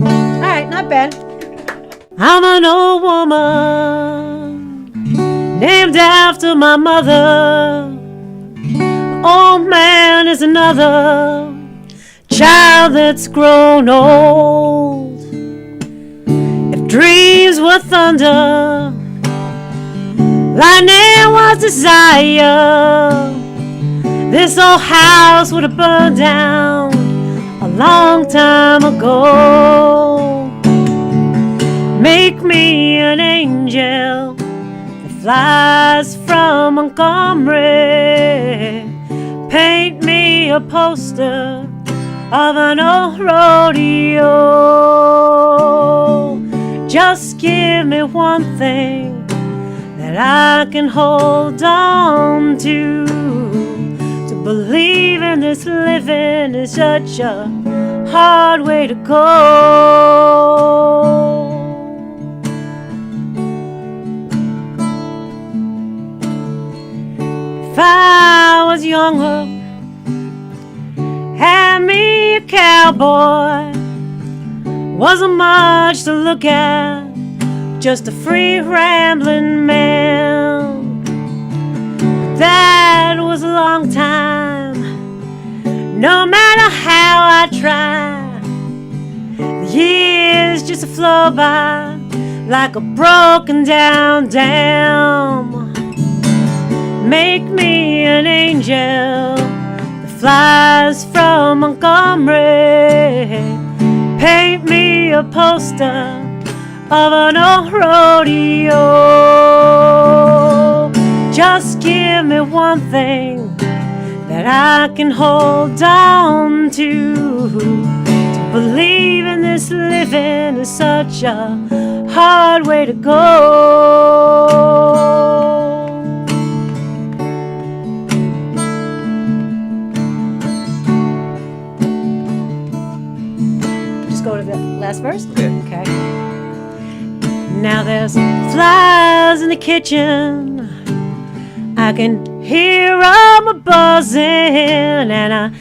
All right, not bad. I'm an old woman named after my mother. Old man is another child that's grown old. If dreams were thunder, lightning was desire, this old house would have burned down a long time ago. Make me an angel that flies from Montgomery. Paint me a poster of an old rodeo. Just give me one thing that I can hold on to. To believe in this living is such a hard way to go. If I was younger, had me a cowboy, wasn't much to look at, just a free rambling man. But that was a long time. No matter how I try, the years just flow by like a broken down dam. Make me an angel that flies from Montgomery. Paint me a poster of an old rodeo. Just give me one thing that I can hold on to. To believe in this living is such a hard way to go. Just go to the last verse? Okay. Now there's flies in the kitchen, I can hear 'em a buzzing, and I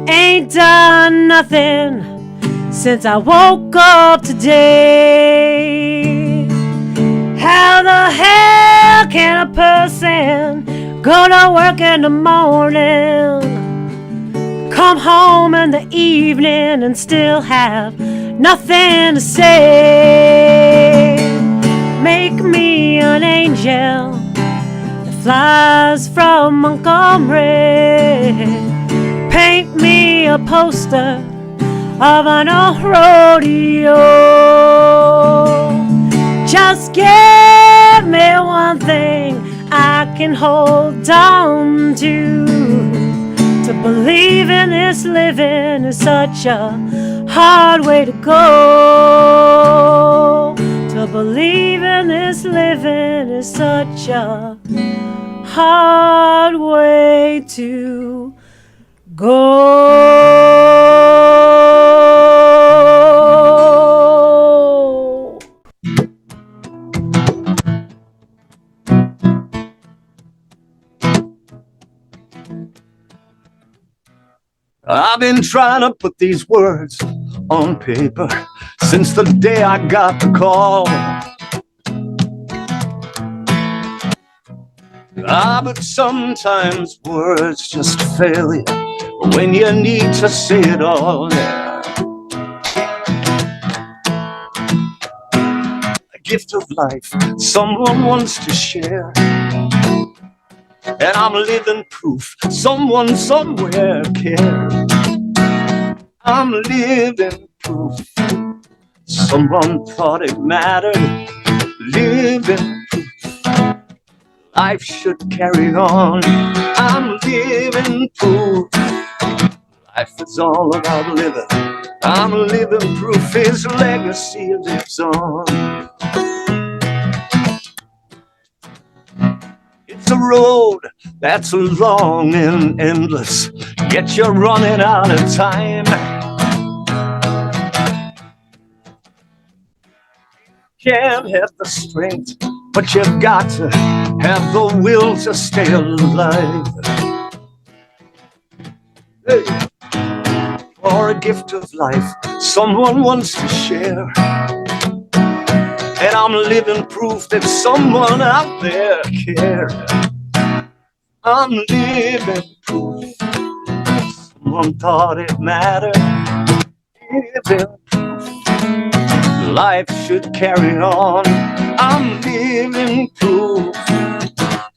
ain't done nothing since I woke up today. How the hell can a person go to work in the morning, come home in the evening, and still have nothing to say? Make me an angel that flies from Montgomery. Paint me a poster of an old rodeo. Just give me one thing I can hold on to. To believe in this living is such a hard way to go. To believe in this living is such a hard way to go. I've been trying to put these words on paper since the day I got the call. But sometimes words just fail you when you need to say it all. A gift of life someone wants to share, and I'm living proof someone somewhere cares. I'm living proof someone thought it mattered. Living proof life should carry on. I'm living proof life is all about living. I'm living proof his legacy lives on. It's a road that's long and endless, yet you're running out of time. Can't have the strength, but you've got to have the will to stay alive. Hey. For a gift of life someone wants to share, and I'm living proof that someone out there cares. I'm living proof someone thought it mattered. Living proof life should carry on. I'm living proof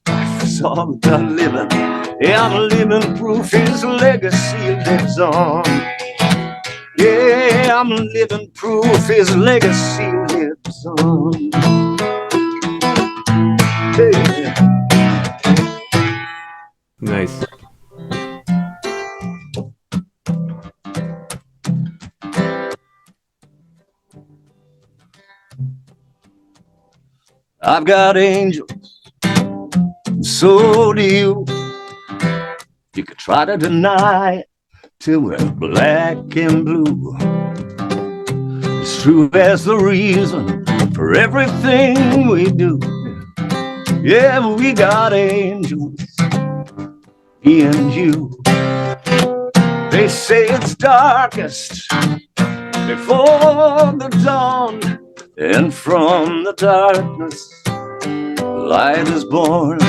life is all about living. Yeah, I'm living proof his legacy lives on. Yeah, I'm living proof his legacy lives on. Yeah. Nice. I've got angels, and so do you. You could try to deny it till we're black and blue. It's true as the reason for everything we do. Yeah, we got angels, me and you. They say it's darkest before the dawn, and from the darkness light is born.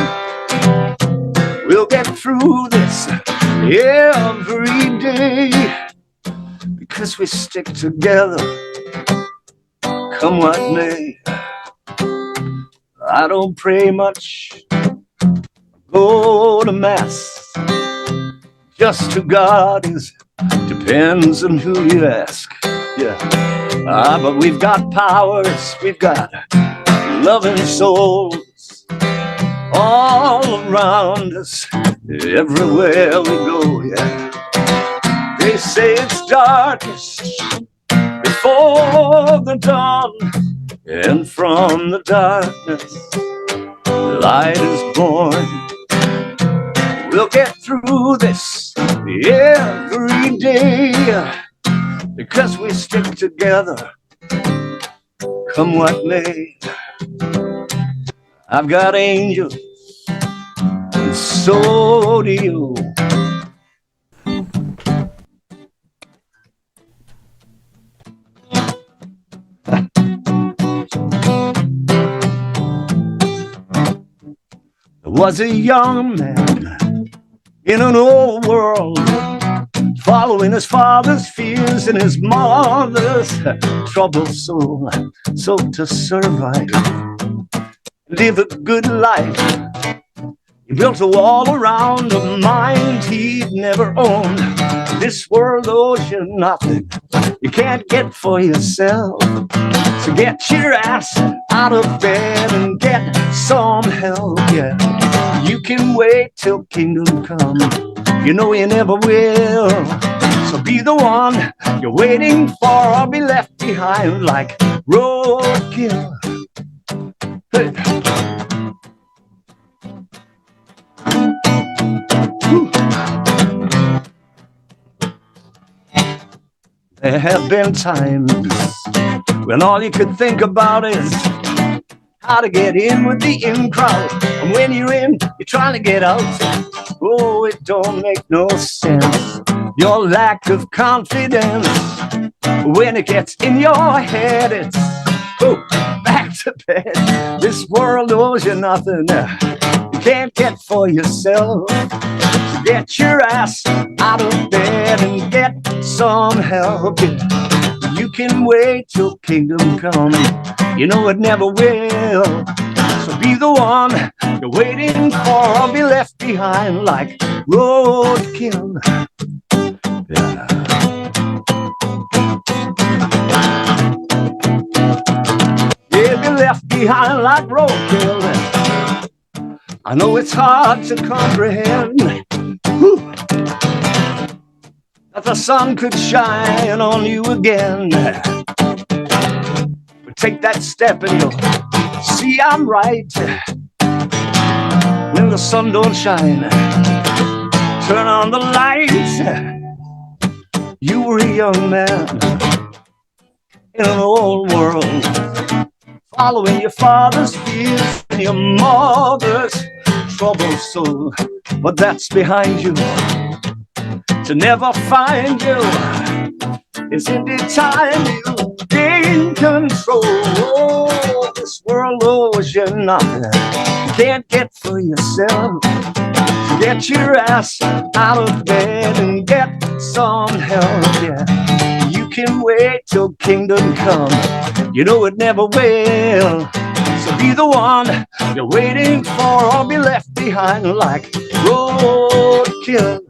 We'll get through this every day because we stick together, come what may. I don't pray much, go to mass, just to God is depends on who you ask. Yeah, but we've got powers, we've got loving souls all around us, everywhere we go. Yeah, they say it's darkest before the dawn, and from the darkness light is born. We'll get through this every day because we stick together, come what may. I've got angels, and so do you. There was a young man in an old world, following his father's fears and his mother's troubles. So to survive, live a good life, he built a wall around a mind he'd never owned. This world owes you nothing you can't get for yourself. So get your ass out of bed and get some help. Yeah, you can wait till kingdom come, you know you never will. So be the one you're waiting for, or be left behind like roadkill. Hey. There have been times when all you could think about is how to get in with the in crowd. And when you're in, you're trying to get out. Oh, it don't make no sense. your lack of confidence. When it gets in your head, it's back to bed. This world owes you nothing you can't get for yourself. Get your ass out of bed and get some help. You can wait till kingdom come. You know it never will. So be the one you're waiting for, or be left behind like roadkill. Yeah. Yeah, be left behind like roadkill. I know it's hard to comprehend that the sun could shine on you again. But take that step and you'll see I'm right. When the sun don't shine, turn on the lights. You were a young man in an old world, following your father's fears and your mother's troubles. So, but that's behind you. To never find you is in the time you gain control. Oh, this world owes you nothing you can't get for yourself. Get your ass out of bed and get some help. Yeah, you can wait till kingdom come. You know it never will. So be the one you're waiting for, or be left behind like roadkill.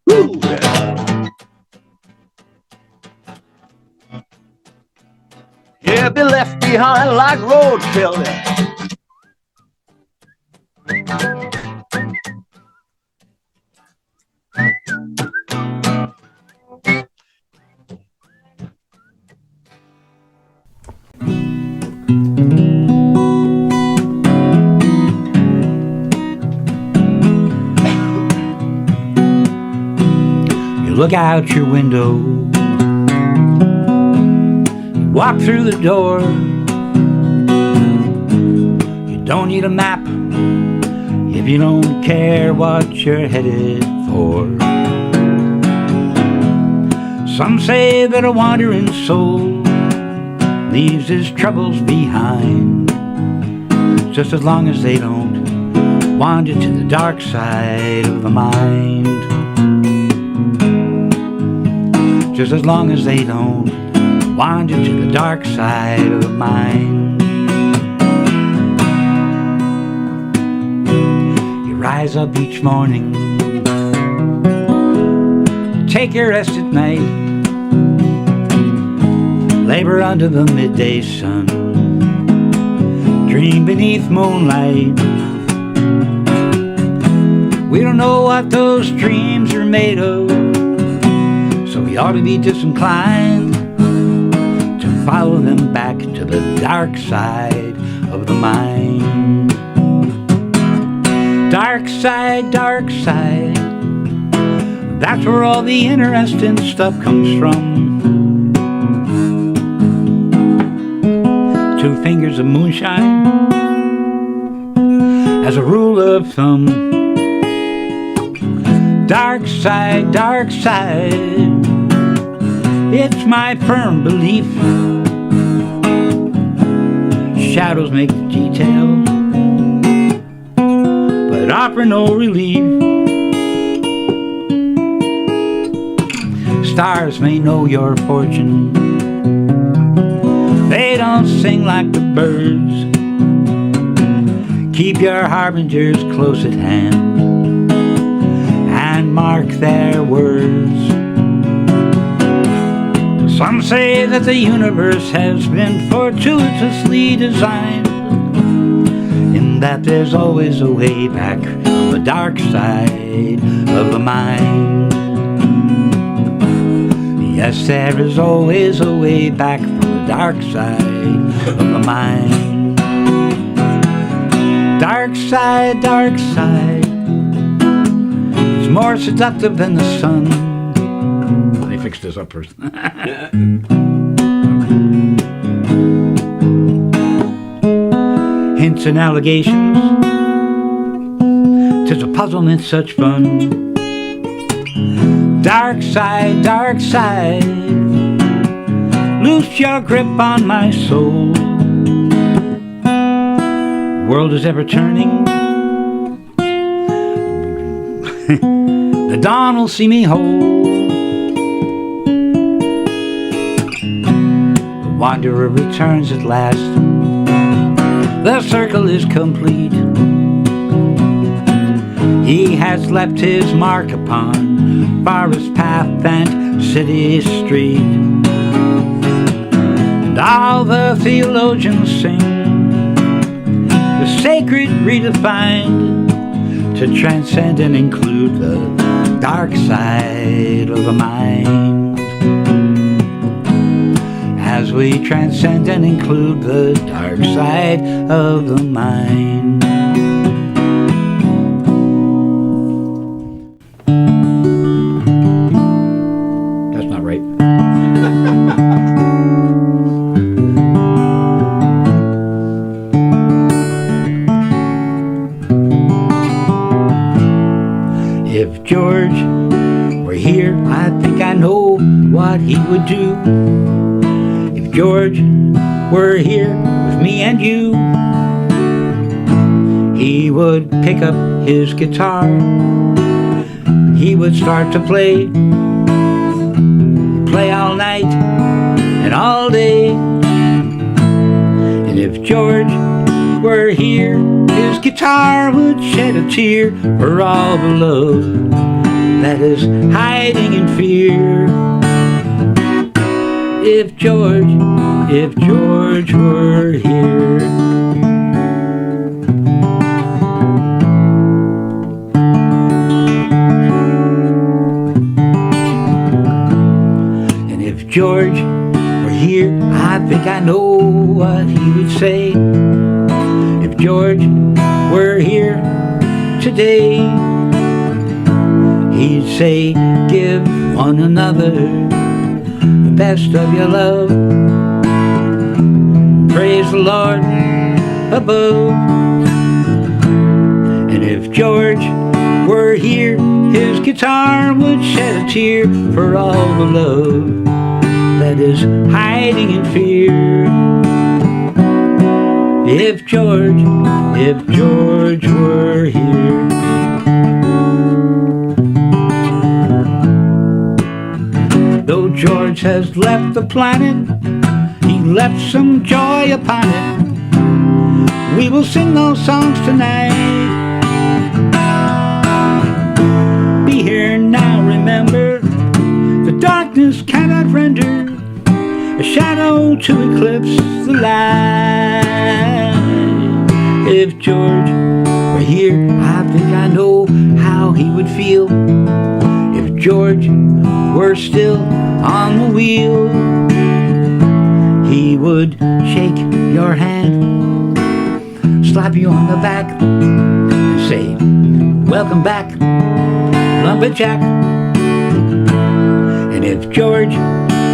Woo, yeah. Yeah, be left behind like roadkill. Look out your window, walk through the door. You don't need a map if you don't care what you're headed for. Some say that a wandering soul leaves his troubles behind, just as long as they don't wander to the dark side of the mind. Just as long as they don't wander to the dark side of the mind. You rise up each morning, take your rest at night, labor under the midday sun, dream beneath moonlight. We don't know what those dreams are made of, so we ought to be disinclined to follow them back to the dark side of the mind. Dark side, that's where all the interesting stuff comes from. 2 fingers of moonshine as a rule of thumb. Dark side, it's my firm belief. Shadows make the details, but offer no relief. Stars may know your fortune, they don't sing like the birds. Keep your harbingers close at hand and mark their words. Some say that the universe has been fortuitously designed, in that there's always a way back from the dark side of the mind. Yes, there is always a way back from the dark side of the mind. Dark side, it's more seductive than the sun. Let me fix this up first. Hints and allegations, 'tis a puzzle and such fun. Dark side, dark side, loose your grip on my soul. The world is ever turning. The dawn will see me whole. The wanderer returns at last. The circle is complete. He has left his mark upon forest path and city street. And all the theologians sing the sacred redefined to transcend and include the dark side of the mind. As we transcend and include the dark side of the mind. That's not right. If George were here, I think I know what he would do. If George were here with me and you, he would pick up his guitar. He would start to play all night and all day. And if George were here, his guitar would shed a tear for all the love that is hiding in fear. If George were here. And if George were here, I think I know what he would say. If George were here today, he'd say, give one another the best of your love. Praise the Lord above. And if George were here, his guitar would shed a tear for all the love that is hiding in fear. If George were here. Though George has left the planet, he left some joy upon it. We will sing those songs tonight. Be here now, remember, the darkness cannot render a shadow to eclipse the light. If George were here, I think I know how he would feel. If George were still on the wheel, he would shake your hand, slap you on the back, and say, welcome back, lumberjack. And if George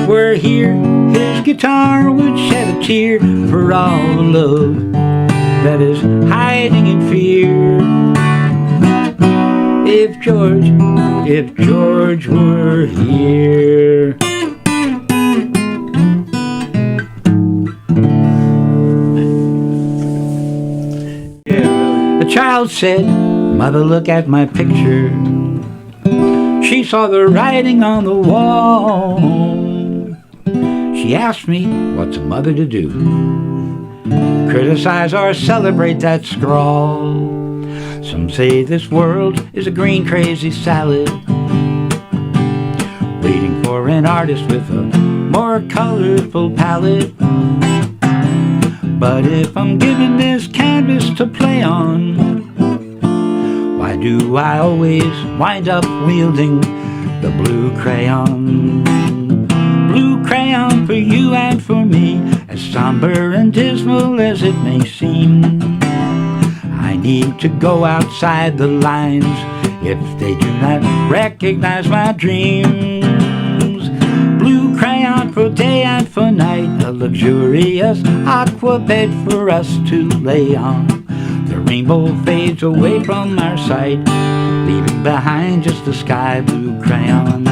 were here, his guitar would shed a tear for all the love that is hiding in fear. If George were here. The child said, Mother, look at my picture. She saw the writing on the wall. She asked me, what's a mother to do? Criticize or celebrate that scrawl. Some say this world is a green crazy salad, waiting for an artist with a more colorful palette. But if I'm given this canvas to play on, why do I always wind up wielding the blue crayon? Blue crayon for you and for me, as somber and dismal as it may seem. I need to go outside the lines if they do not recognize my dreams. Blue crayon for day and for night, a luxurious aqua bed for us to lay on. The rainbow fades away from our sight, leaving behind just a sky blue crayon.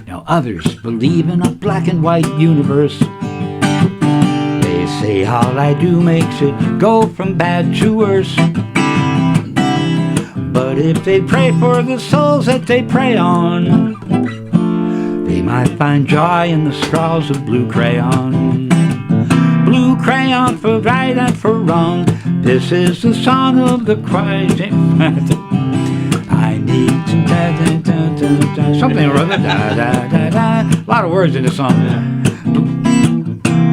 Now others believe in a black and white universe. They say all I do makes it go from bad to worse. But if they pray for the souls that they prey on, they might find joy in the scrawls of blue crayon. Blue crayon for right and for wrong. This is the song of the Christ. I need to something or other. A lot of words in the song.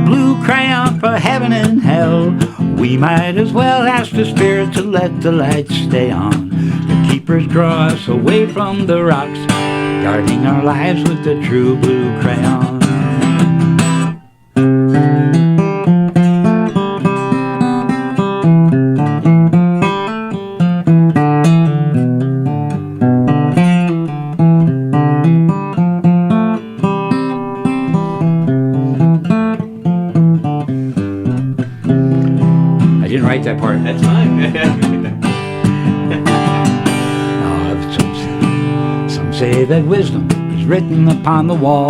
Blue crayon for heaven and hell. We might as well ask the Spirit to let the light stay on. The keepers draw us away from the rocks, guarding our lives with the true blue crayon. I didn't write that part. That's fine. Some say that wisdom is written upon the wall,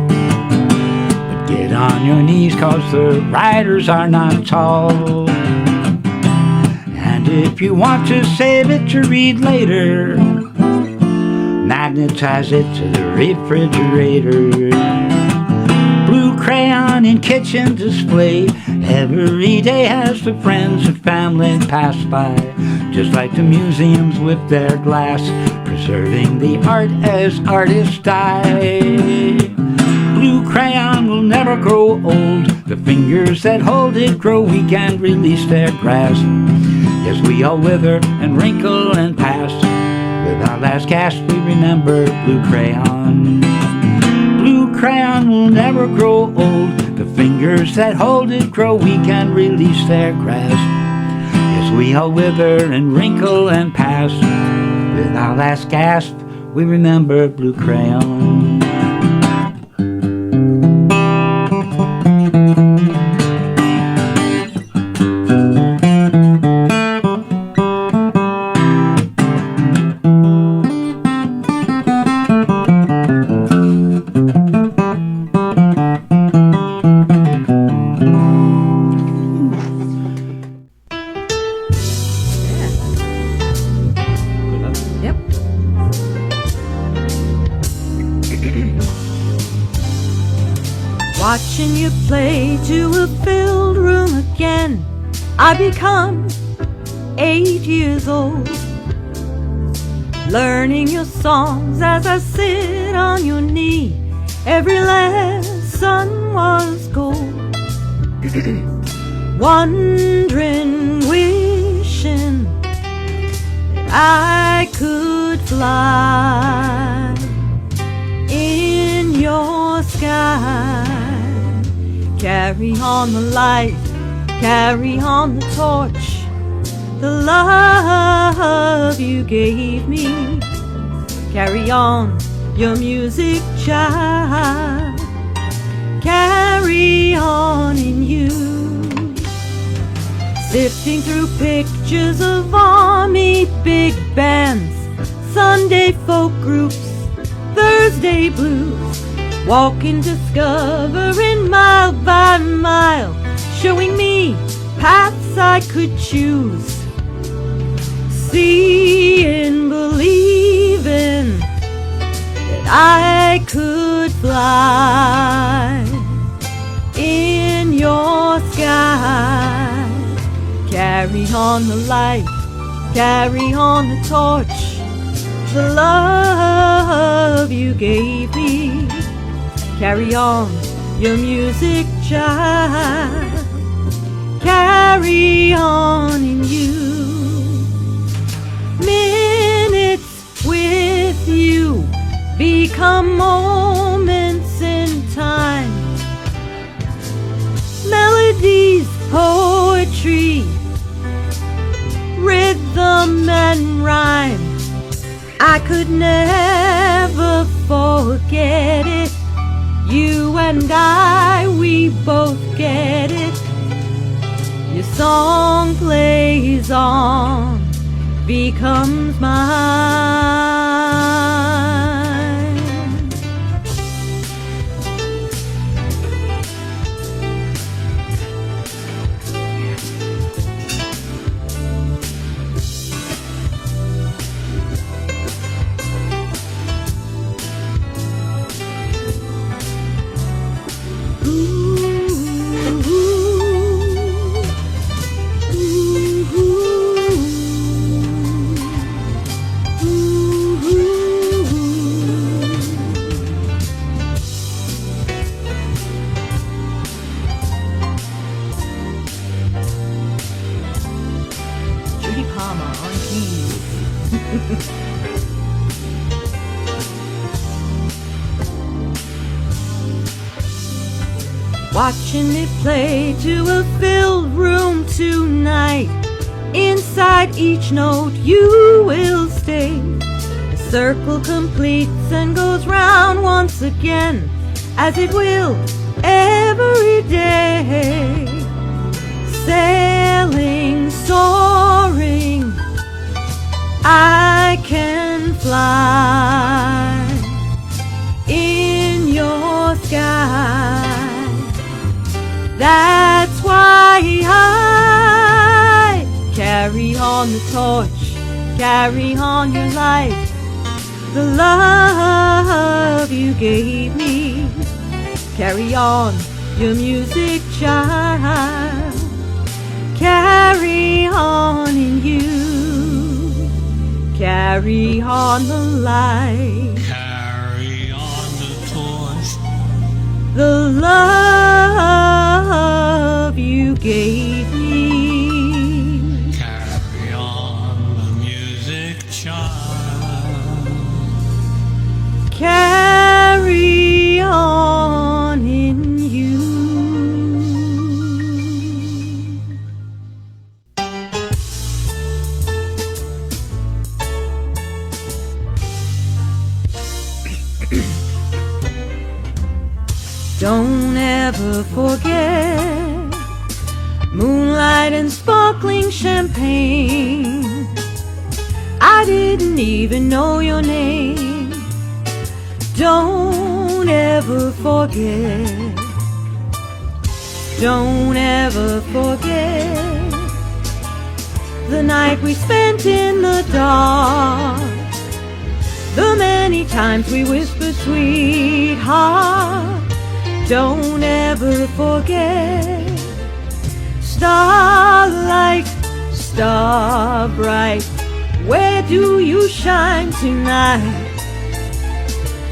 but get on your knees, 'cause the writers are not tall. And if you want to save it to read later, magnetize it to the refrigerator. Blue crayon in kitchen display. Every day as the friends and family pass by, just like the museums with their glass, preserving the art as artists die. Blue crayon will never grow old. The fingers that hold it grow weak and release their grasp. Yes, we all wither and wrinkle and pass. With our last gasp we remember blue crayon. Blue crayon will never grow old. The fingers that hold it grow weak and release their grasp. Yes, we all wither and wrinkle and pass. With our last gasp, we remember blue crayon. Yep. Watching you play to a filled room again, I become 8 years old. Learning your songs as I sit on your knee, every lesson was gold. Wondering, wishing that I could fly in your sky. Carry on the light, carry on the torch, the love you gave me. Carry on your music, child, carry on in you. Sifting through pictures of army big bands, Sunday folk groups, Thursday blues, walking, discovering mile by mile, showing me paths I could choose. Seeing, believing that I could fly in your sky. Carry on the light, carry on the torch, the love you gave me. Carry on your music, child, carry on in you. Minutes with you become moments in time. Melodies, poetry, rhythm and rhyme. I could never forget it. You and I, we both get it. You song plays on, becomes mine. Judy Palmer on keys. Watching it play to a filled room tonight. Inside each note you will stay. The circle completes and goes round once again, as it will every day. Sailing, soaring, I can fly in your sky. That's why I carry on the torch, carry on your light. The love you gave me, carry on your music, child. Carry on in you, carry on the light. Carry on the torch. The love you gave me. Carry on the music, child. Carry on in you. Don't ever forget moonlight and sparkling champagne. I didn't even know your name. Don't ever forget. Don't ever forget the night we spent in the dark. The many times we whispered, sweetheart. Don't ever forget. Starlight, star bright, where do you shine tonight?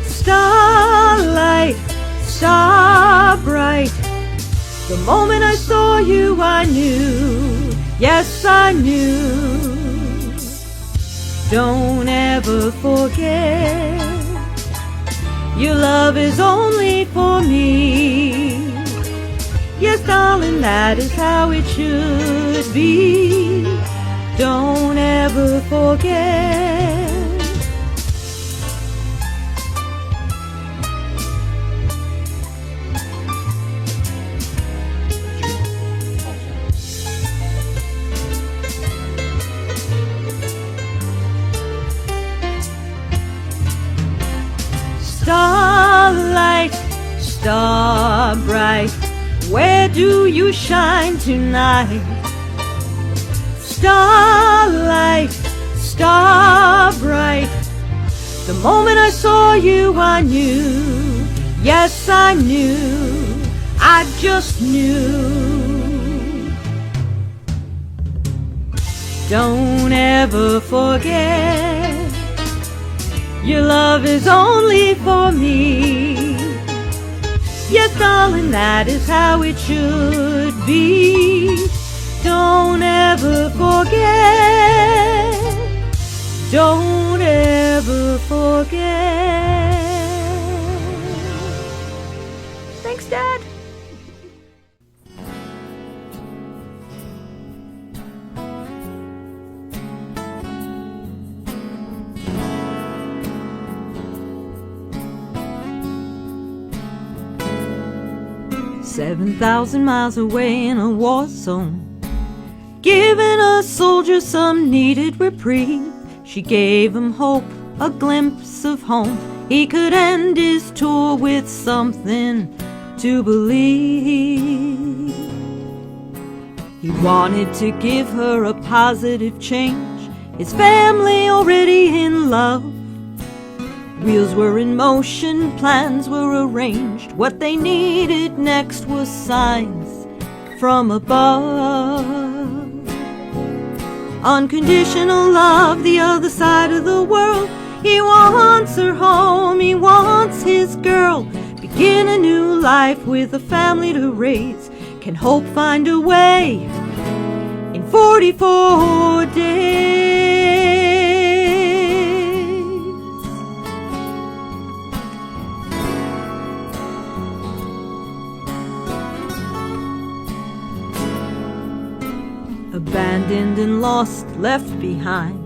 Starlight, star bright, the moment I saw you I knew, yes I knew. Don't ever forget, your love is only for me. Yes, darling, that is how it should be. Don't ever forget. Starlight, star bright, where do you shine tonight? Starlight, star bright, the moment I saw you I knew, yes I knew, I just knew. Don't ever forget, your love is only for me. Yes, darling, that is how it should be. Don't ever forget. Don't ever forget. Thanks, Dad. "7,000 miles away in a war zone, giving a soldier some needed reprieve. She gave him hope, a glimpse of home. He could end his tour with something to believe. He wanted to give her a positive change, his family already in love. Wheels were in motion, plans were arranged. What they needed next was signs from above. Unconditional love, the other side of the world. He wants her home, he wants his girl. Begin a new life with a family to raise. Can hope find a way in 44 days? Abandoned and lost, left behind,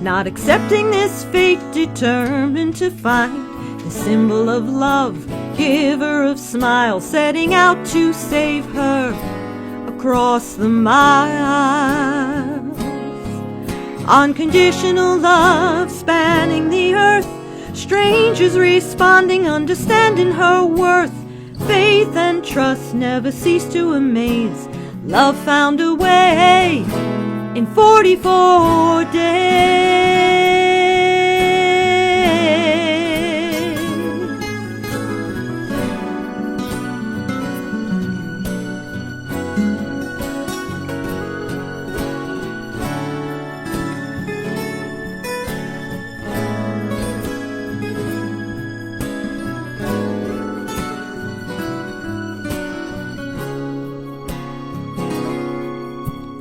not accepting this fate, determined to find the symbol of love, giver of smiles, setting out to save her across the miles. Unconditional love spanning the earth, strangers responding, understanding her worth. Faith and trust never cease to amaze. Love found a way in 44 days.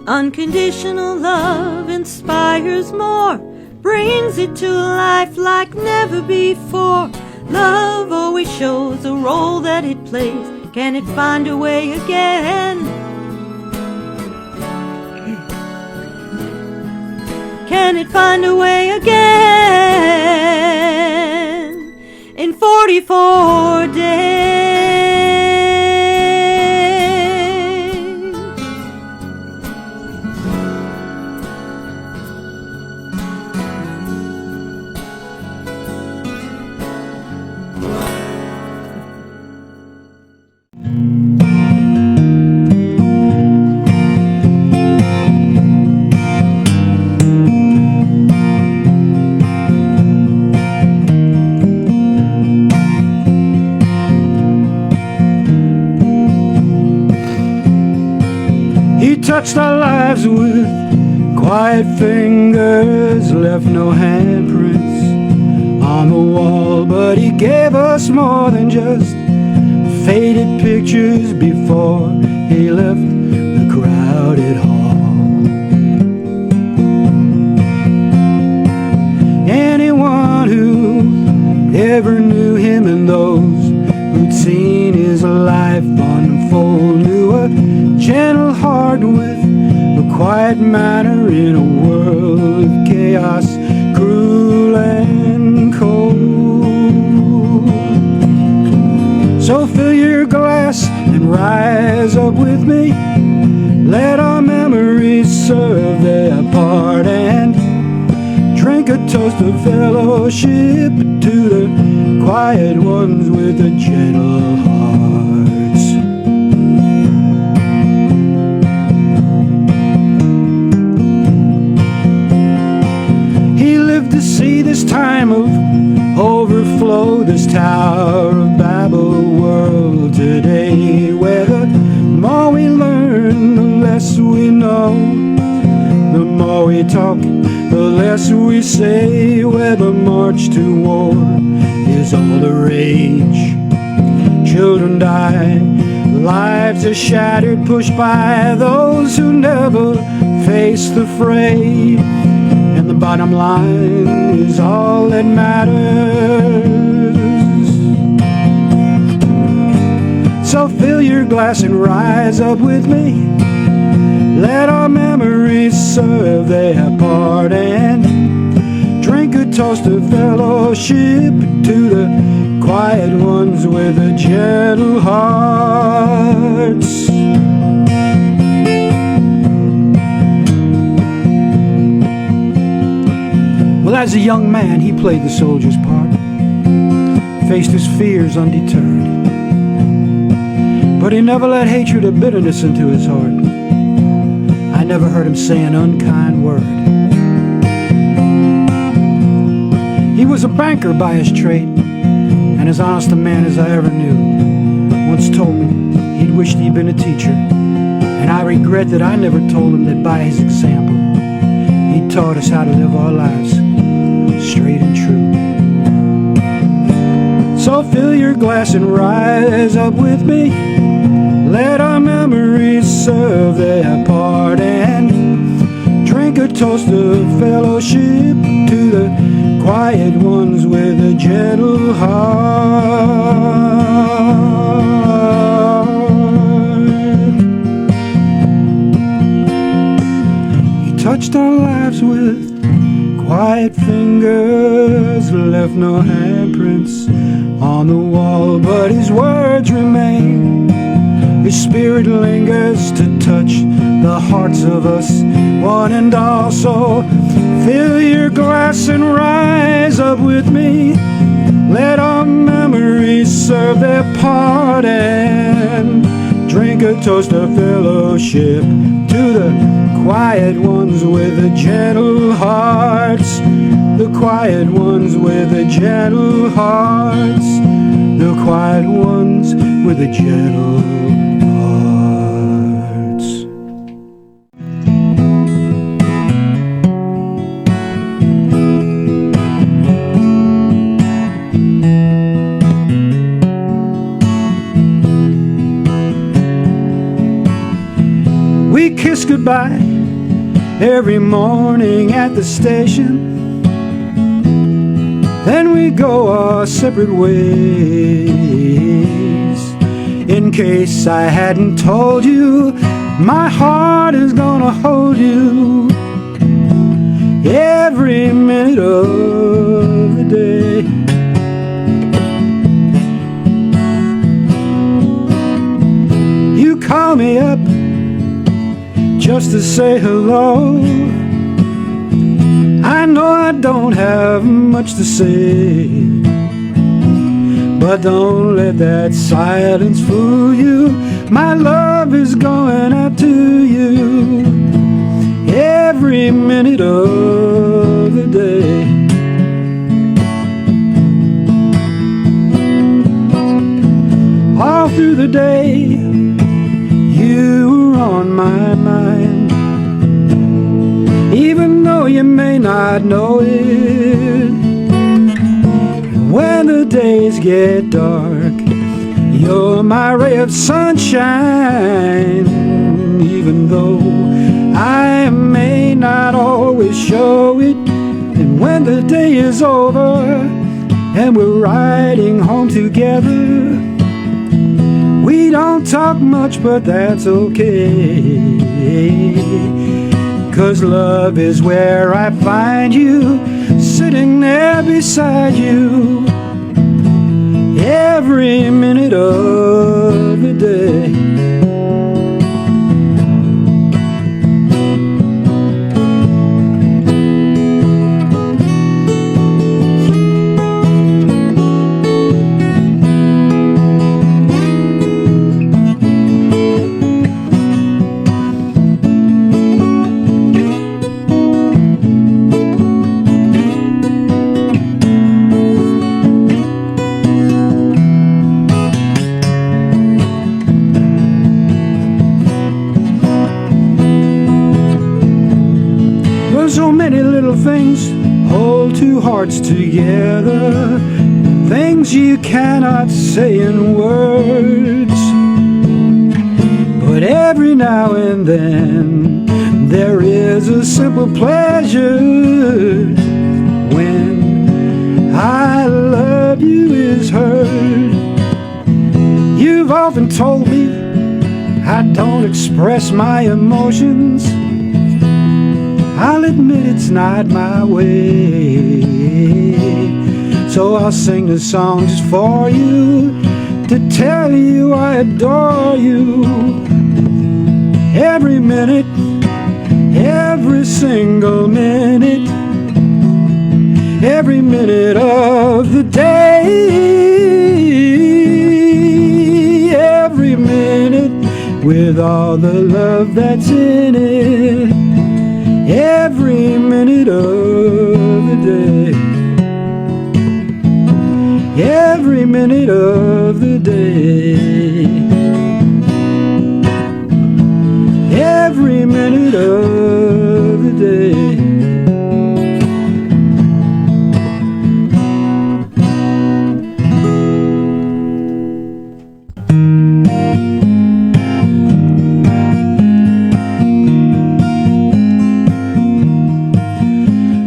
Unconditional love inspires more, brings it to life like never before. Love always shows the role that it plays. Can it find a way again? Can it find a way again in 44 days? Touched our lives with quiet fingers, left no handprints on the wall, but he gave us more than just faded pictures before he left the crowded hall. Anyone who ever knew him and those who'd seen his life unfold knew a gentle heart with a quiet manner in a world of chaos, cruel and cold. So fill your glass and rise up with me. Let our memories serve their part and drink a toast of fellowship to the quiet ones with the gentle hearts. He lived to see this time of overflow, this Tower of Babel world today, where the more we learn, the less we know. The more we talk, the less we say, where the march to war is all the rage. Children die, lives are shattered, pushed by those who never face the fray. And the bottom line is all that matters. So fill your glass and rise up with me. Let our memories serve their part and drink a toast of fellowship to the quiet ones with the gentle hearts. As a young man, he played the soldier's part, faced his fears undeterred. But he never let hatred or bitterness into his heart. I never heard him say an unkind word. He was a banker by his trade, and as honest a man as I ever knew. Once told me he'd wished he'd been a teacher, and I regret that I never told him that by his example he taught us how to live our lives straight and true. So fill your glass and rise up with me. Let our memories serve their part, and drink a toast of fellowship to the quiet ones with a gentle heart. He touched our lives with quiet fingers, left no handprints on the wall, but his words remain. His spirit lingers to touch the hearts of us, one and all. So fill your glass and rise up with me. Let our memories serve their part, and drink a toast of fellowship to the quiet ones with the gentle hearts. The quiet ones with the gentle hearts. The quiet ones with the gentle hearts. We kiss goodbye every morning at the station. Then we go our separate ways. In case I hadn't told you, my heart is gonna hold you every minute of the day. You call me up just to say hello. I know I don't have much to say, but don't let that silence fool you. My love is going out to you every minute of the day. All through the day, you were on my mind. Even though you may not know it, when the days get dark, you're my ray of sunshine. Even though I may not always show it, and when the day is over and we're riding home together, we don't talk much, but that's okay. 'Cause love is where I find you, sitting there beside you every minute of the day. So many little things hold two hearts together, things you cannot say in words. But every now and then there is a simple pleasure when I love you is heard. You've often told me I don't express my emotions. I'll admit it's not my way, so I'll sing this song just for you, to tell you I adore you every minute, every single minute. every minute of the day, every minute with all the love that's in it, every minute of the day, every minute of the day, every minute of the day.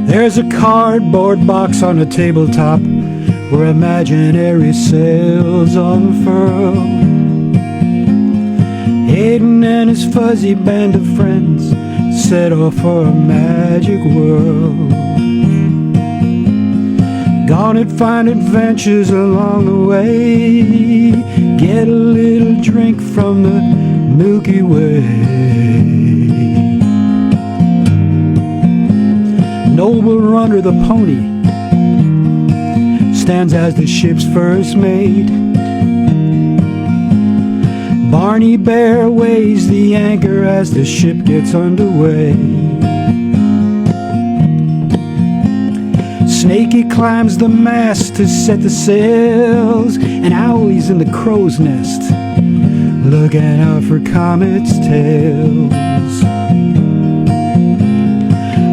There's a cardboard box on a tabletop where imaginary sails unfurl. Aiden and his fuzzy band of friends set off for a magic world. Gonna find adventures along the way, get a little drink from the Milky Way. Noble Runner the pony stands as the ship's first mate. Barney Bear weighs the anchor as the ship gets underway. Snaky climbs the mast to set the sails, and Owlie's in the crow's nest looking out for comets' tails.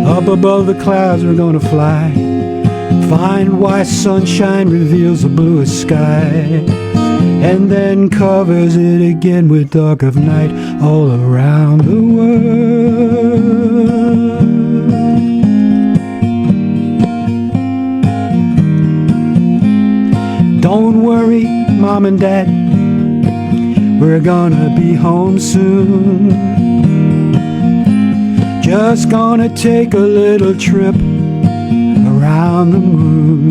Up above the clouds we're gonna fly, find why sunshine reveals the bluest sky, and then covers it again with dark of night all around the world. Don't worry, Mom and Dad, we're gonna be home soon. Just gonna take a little trip around the moon.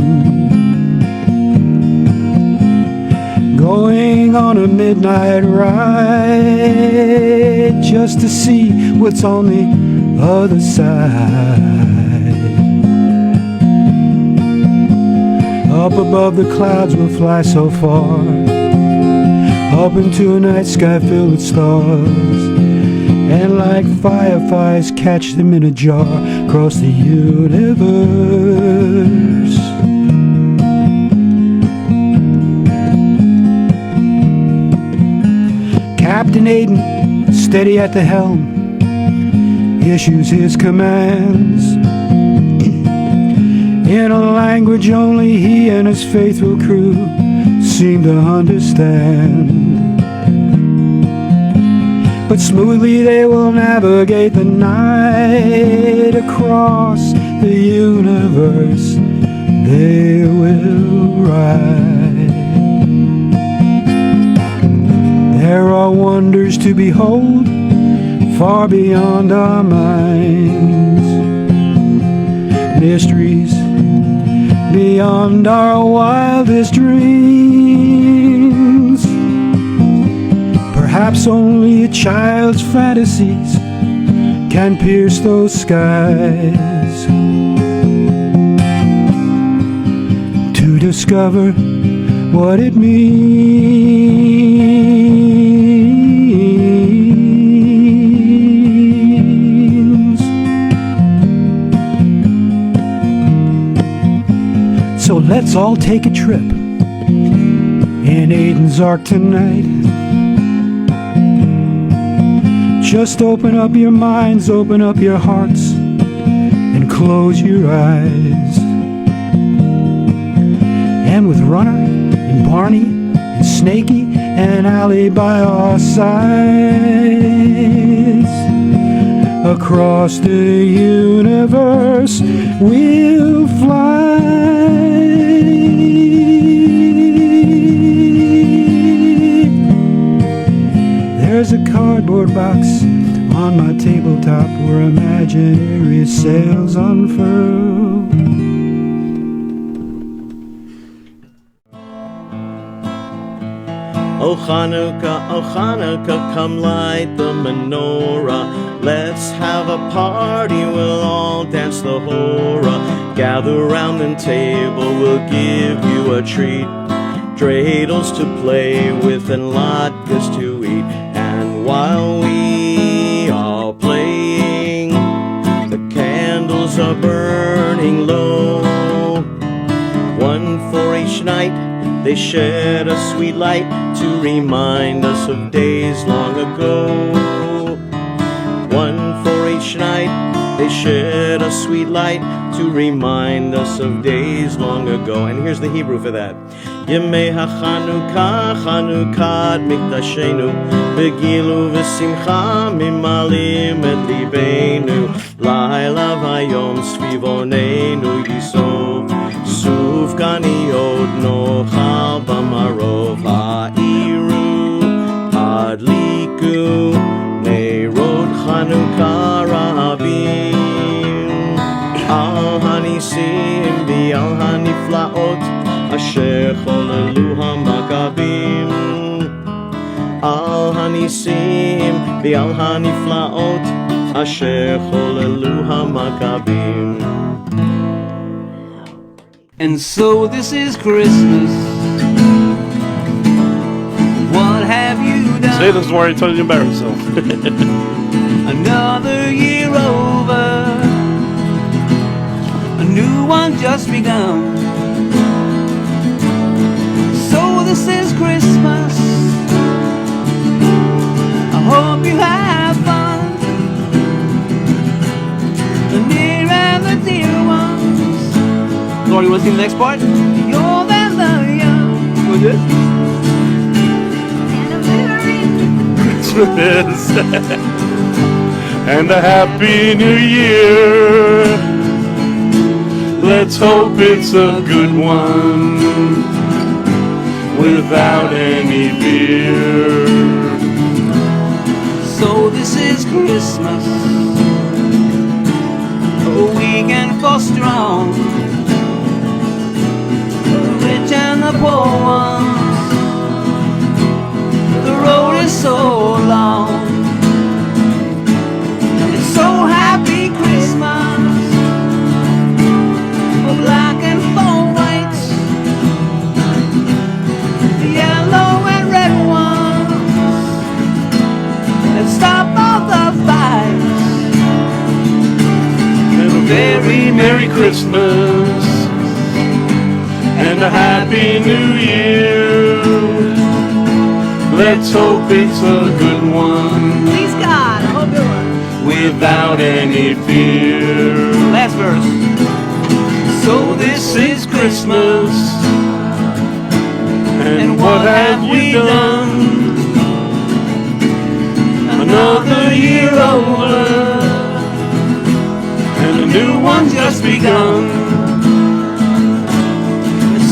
Going on a midnight ride just to see what's on the other side. Up above the clouds we'll fly so far, up into a night sky filled with stars, and like fireflies catch them in a jar across the universe. Captain Aiden, steady at the helm, issues his commands in a language only he and his faithful crew seem to understand. But smoothly they will navigate the night across the universe. They will ride. There are wonders to behold far beyond our minds, mysteries beyond our wildest dreams. Perhaps only a child's fantasies can pierce those skies to discover what it means. So let's all take a trip in Aiden's Ark tonight. Just open up your minds, open up your hearts, and close your eyes. And with Runner and Barney and Snaky and Allie by our sides, across the universe we'll fly. There's a cardboard box on my tabletop where imaginary sails unfurl. O Hanukkah, come light the menorah. Let's have a party, we'll all dance the hora. Gather round the table, we'll give you a treat. Dreidels to play with and latkes to eat. And while we are playing, the candles are burning low. One for each night, they shed a sweet light to remind us of days long ago. One for each night, they shed a sweet light to remind us of days long ago. And here's the Hebrew for that. Yemei HaChanukah, Chanukah Mikdashenu, Begilu v'simcha mimalim et libeinu, Laila v'ayom svivoneinu yisov, Suv ganiyot nochal b'marov ha'iru, Adliku neirot Chanukah rabim, Al hanisim v'al haniflaot, Asher cholelu hamakabim, Al hanisim v'al haniflaot, Asher cholelu hamakabim. And so this is Christmas. What have you done? Say this is where he told you about himself. Another year over, a new one just begun. So this is Christmas. I hope you have fun. The near and the dear ones. Lord, you want to see the next part? You're than the young. What's this? Christmas and a happy new year. Let's hope it's a good one without any fear. So this is Christmas, a weekend for strong, the rich and the poor ones. The road is so long. It's so happy Christmas for black and for white, the yellow and red ones. Let's stop all the fights. And a very Merry Christmas and a Happy New Year. Let's hope it's a good one. Please God, I hope it was. Without any fear. Last verse. So this is Christmas, and what have we done? Another year over, and a new one just begun.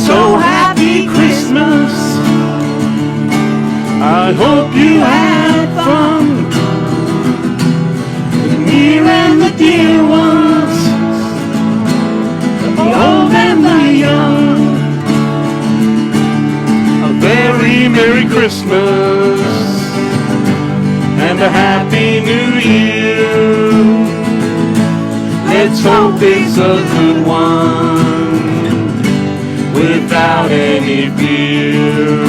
So happy Christmas, I hope you had fun. The near and the dear ones, the old and the young. A very Merry Christmas and a Happy New Year. Let's hope it's a good one without any fear.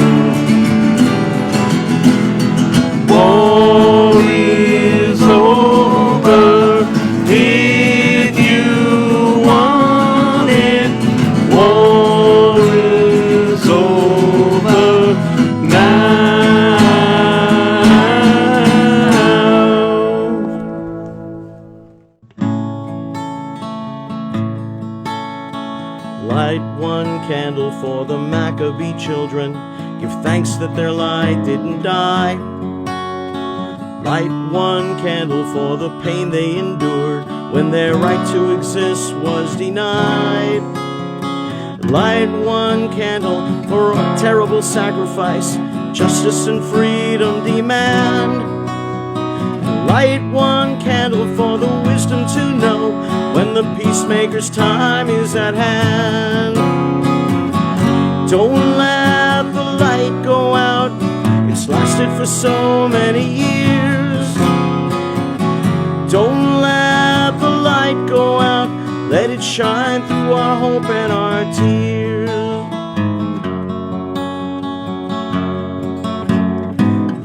War is over if you want it. War is over now. Light one candle for the Maccabee children. Give thanks that their light didn't die. Light one candle for the pain they endured when their right to exist was denied. Light one candle for a terrible sacrifice justice and freedom demand. Light one candle for the wisdom to know when the peacemaker's time is at hand. Don't let the light go out for so many years. Don't let the light go out, let it shine through our hope and our tears.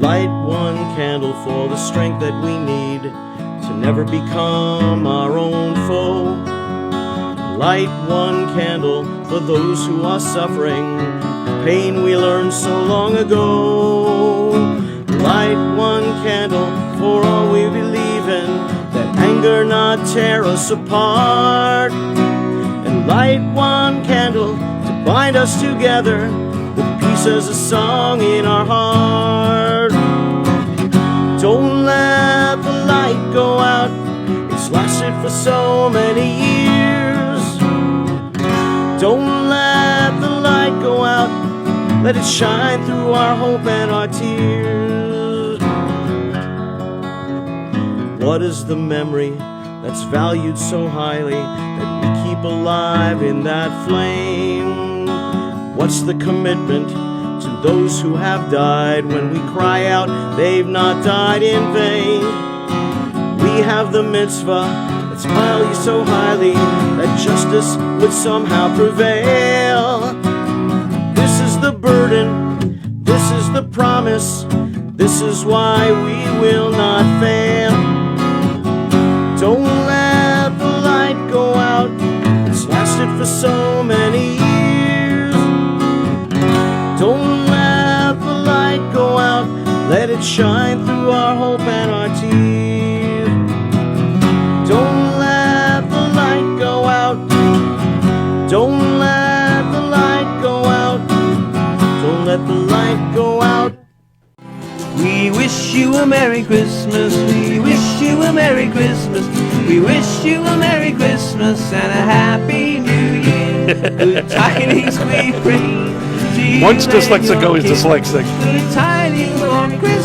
Light one candle for the strength that we need to never become our own foe. Light one candle for those who are suffering pain we learned so long ago. Light one candle for all we believe in, that anger not tear us apart. And light one candle to bind us together with peace as a song in our heart. Don't let the light go out, it's lasted for so many years. Don't let the light go out, let it shine through our hope and our tears. What is the memory that's valued so highly that we keep alive in that flame? What's the commitment to those who have died when we cry out they've not died in vain? We have the mitzvah that's valued so highly that justice would somehow prevail. This is the burden, this is the promise, this is why we will not fail. Don't let the light go out, it's lasted for so many years. Don't let the light go out, let it shine through our hope and our tears. Don't let the light go out, don't let the light go out, don't let the light go out. We wish you a Merry Christmas, we wish you a Merry Christmas, we wish you a Merry Christmas and a Happy New Year. Good tidings we bring to you. Once dyslexic, always dyslexic. Good tidings for Christmas.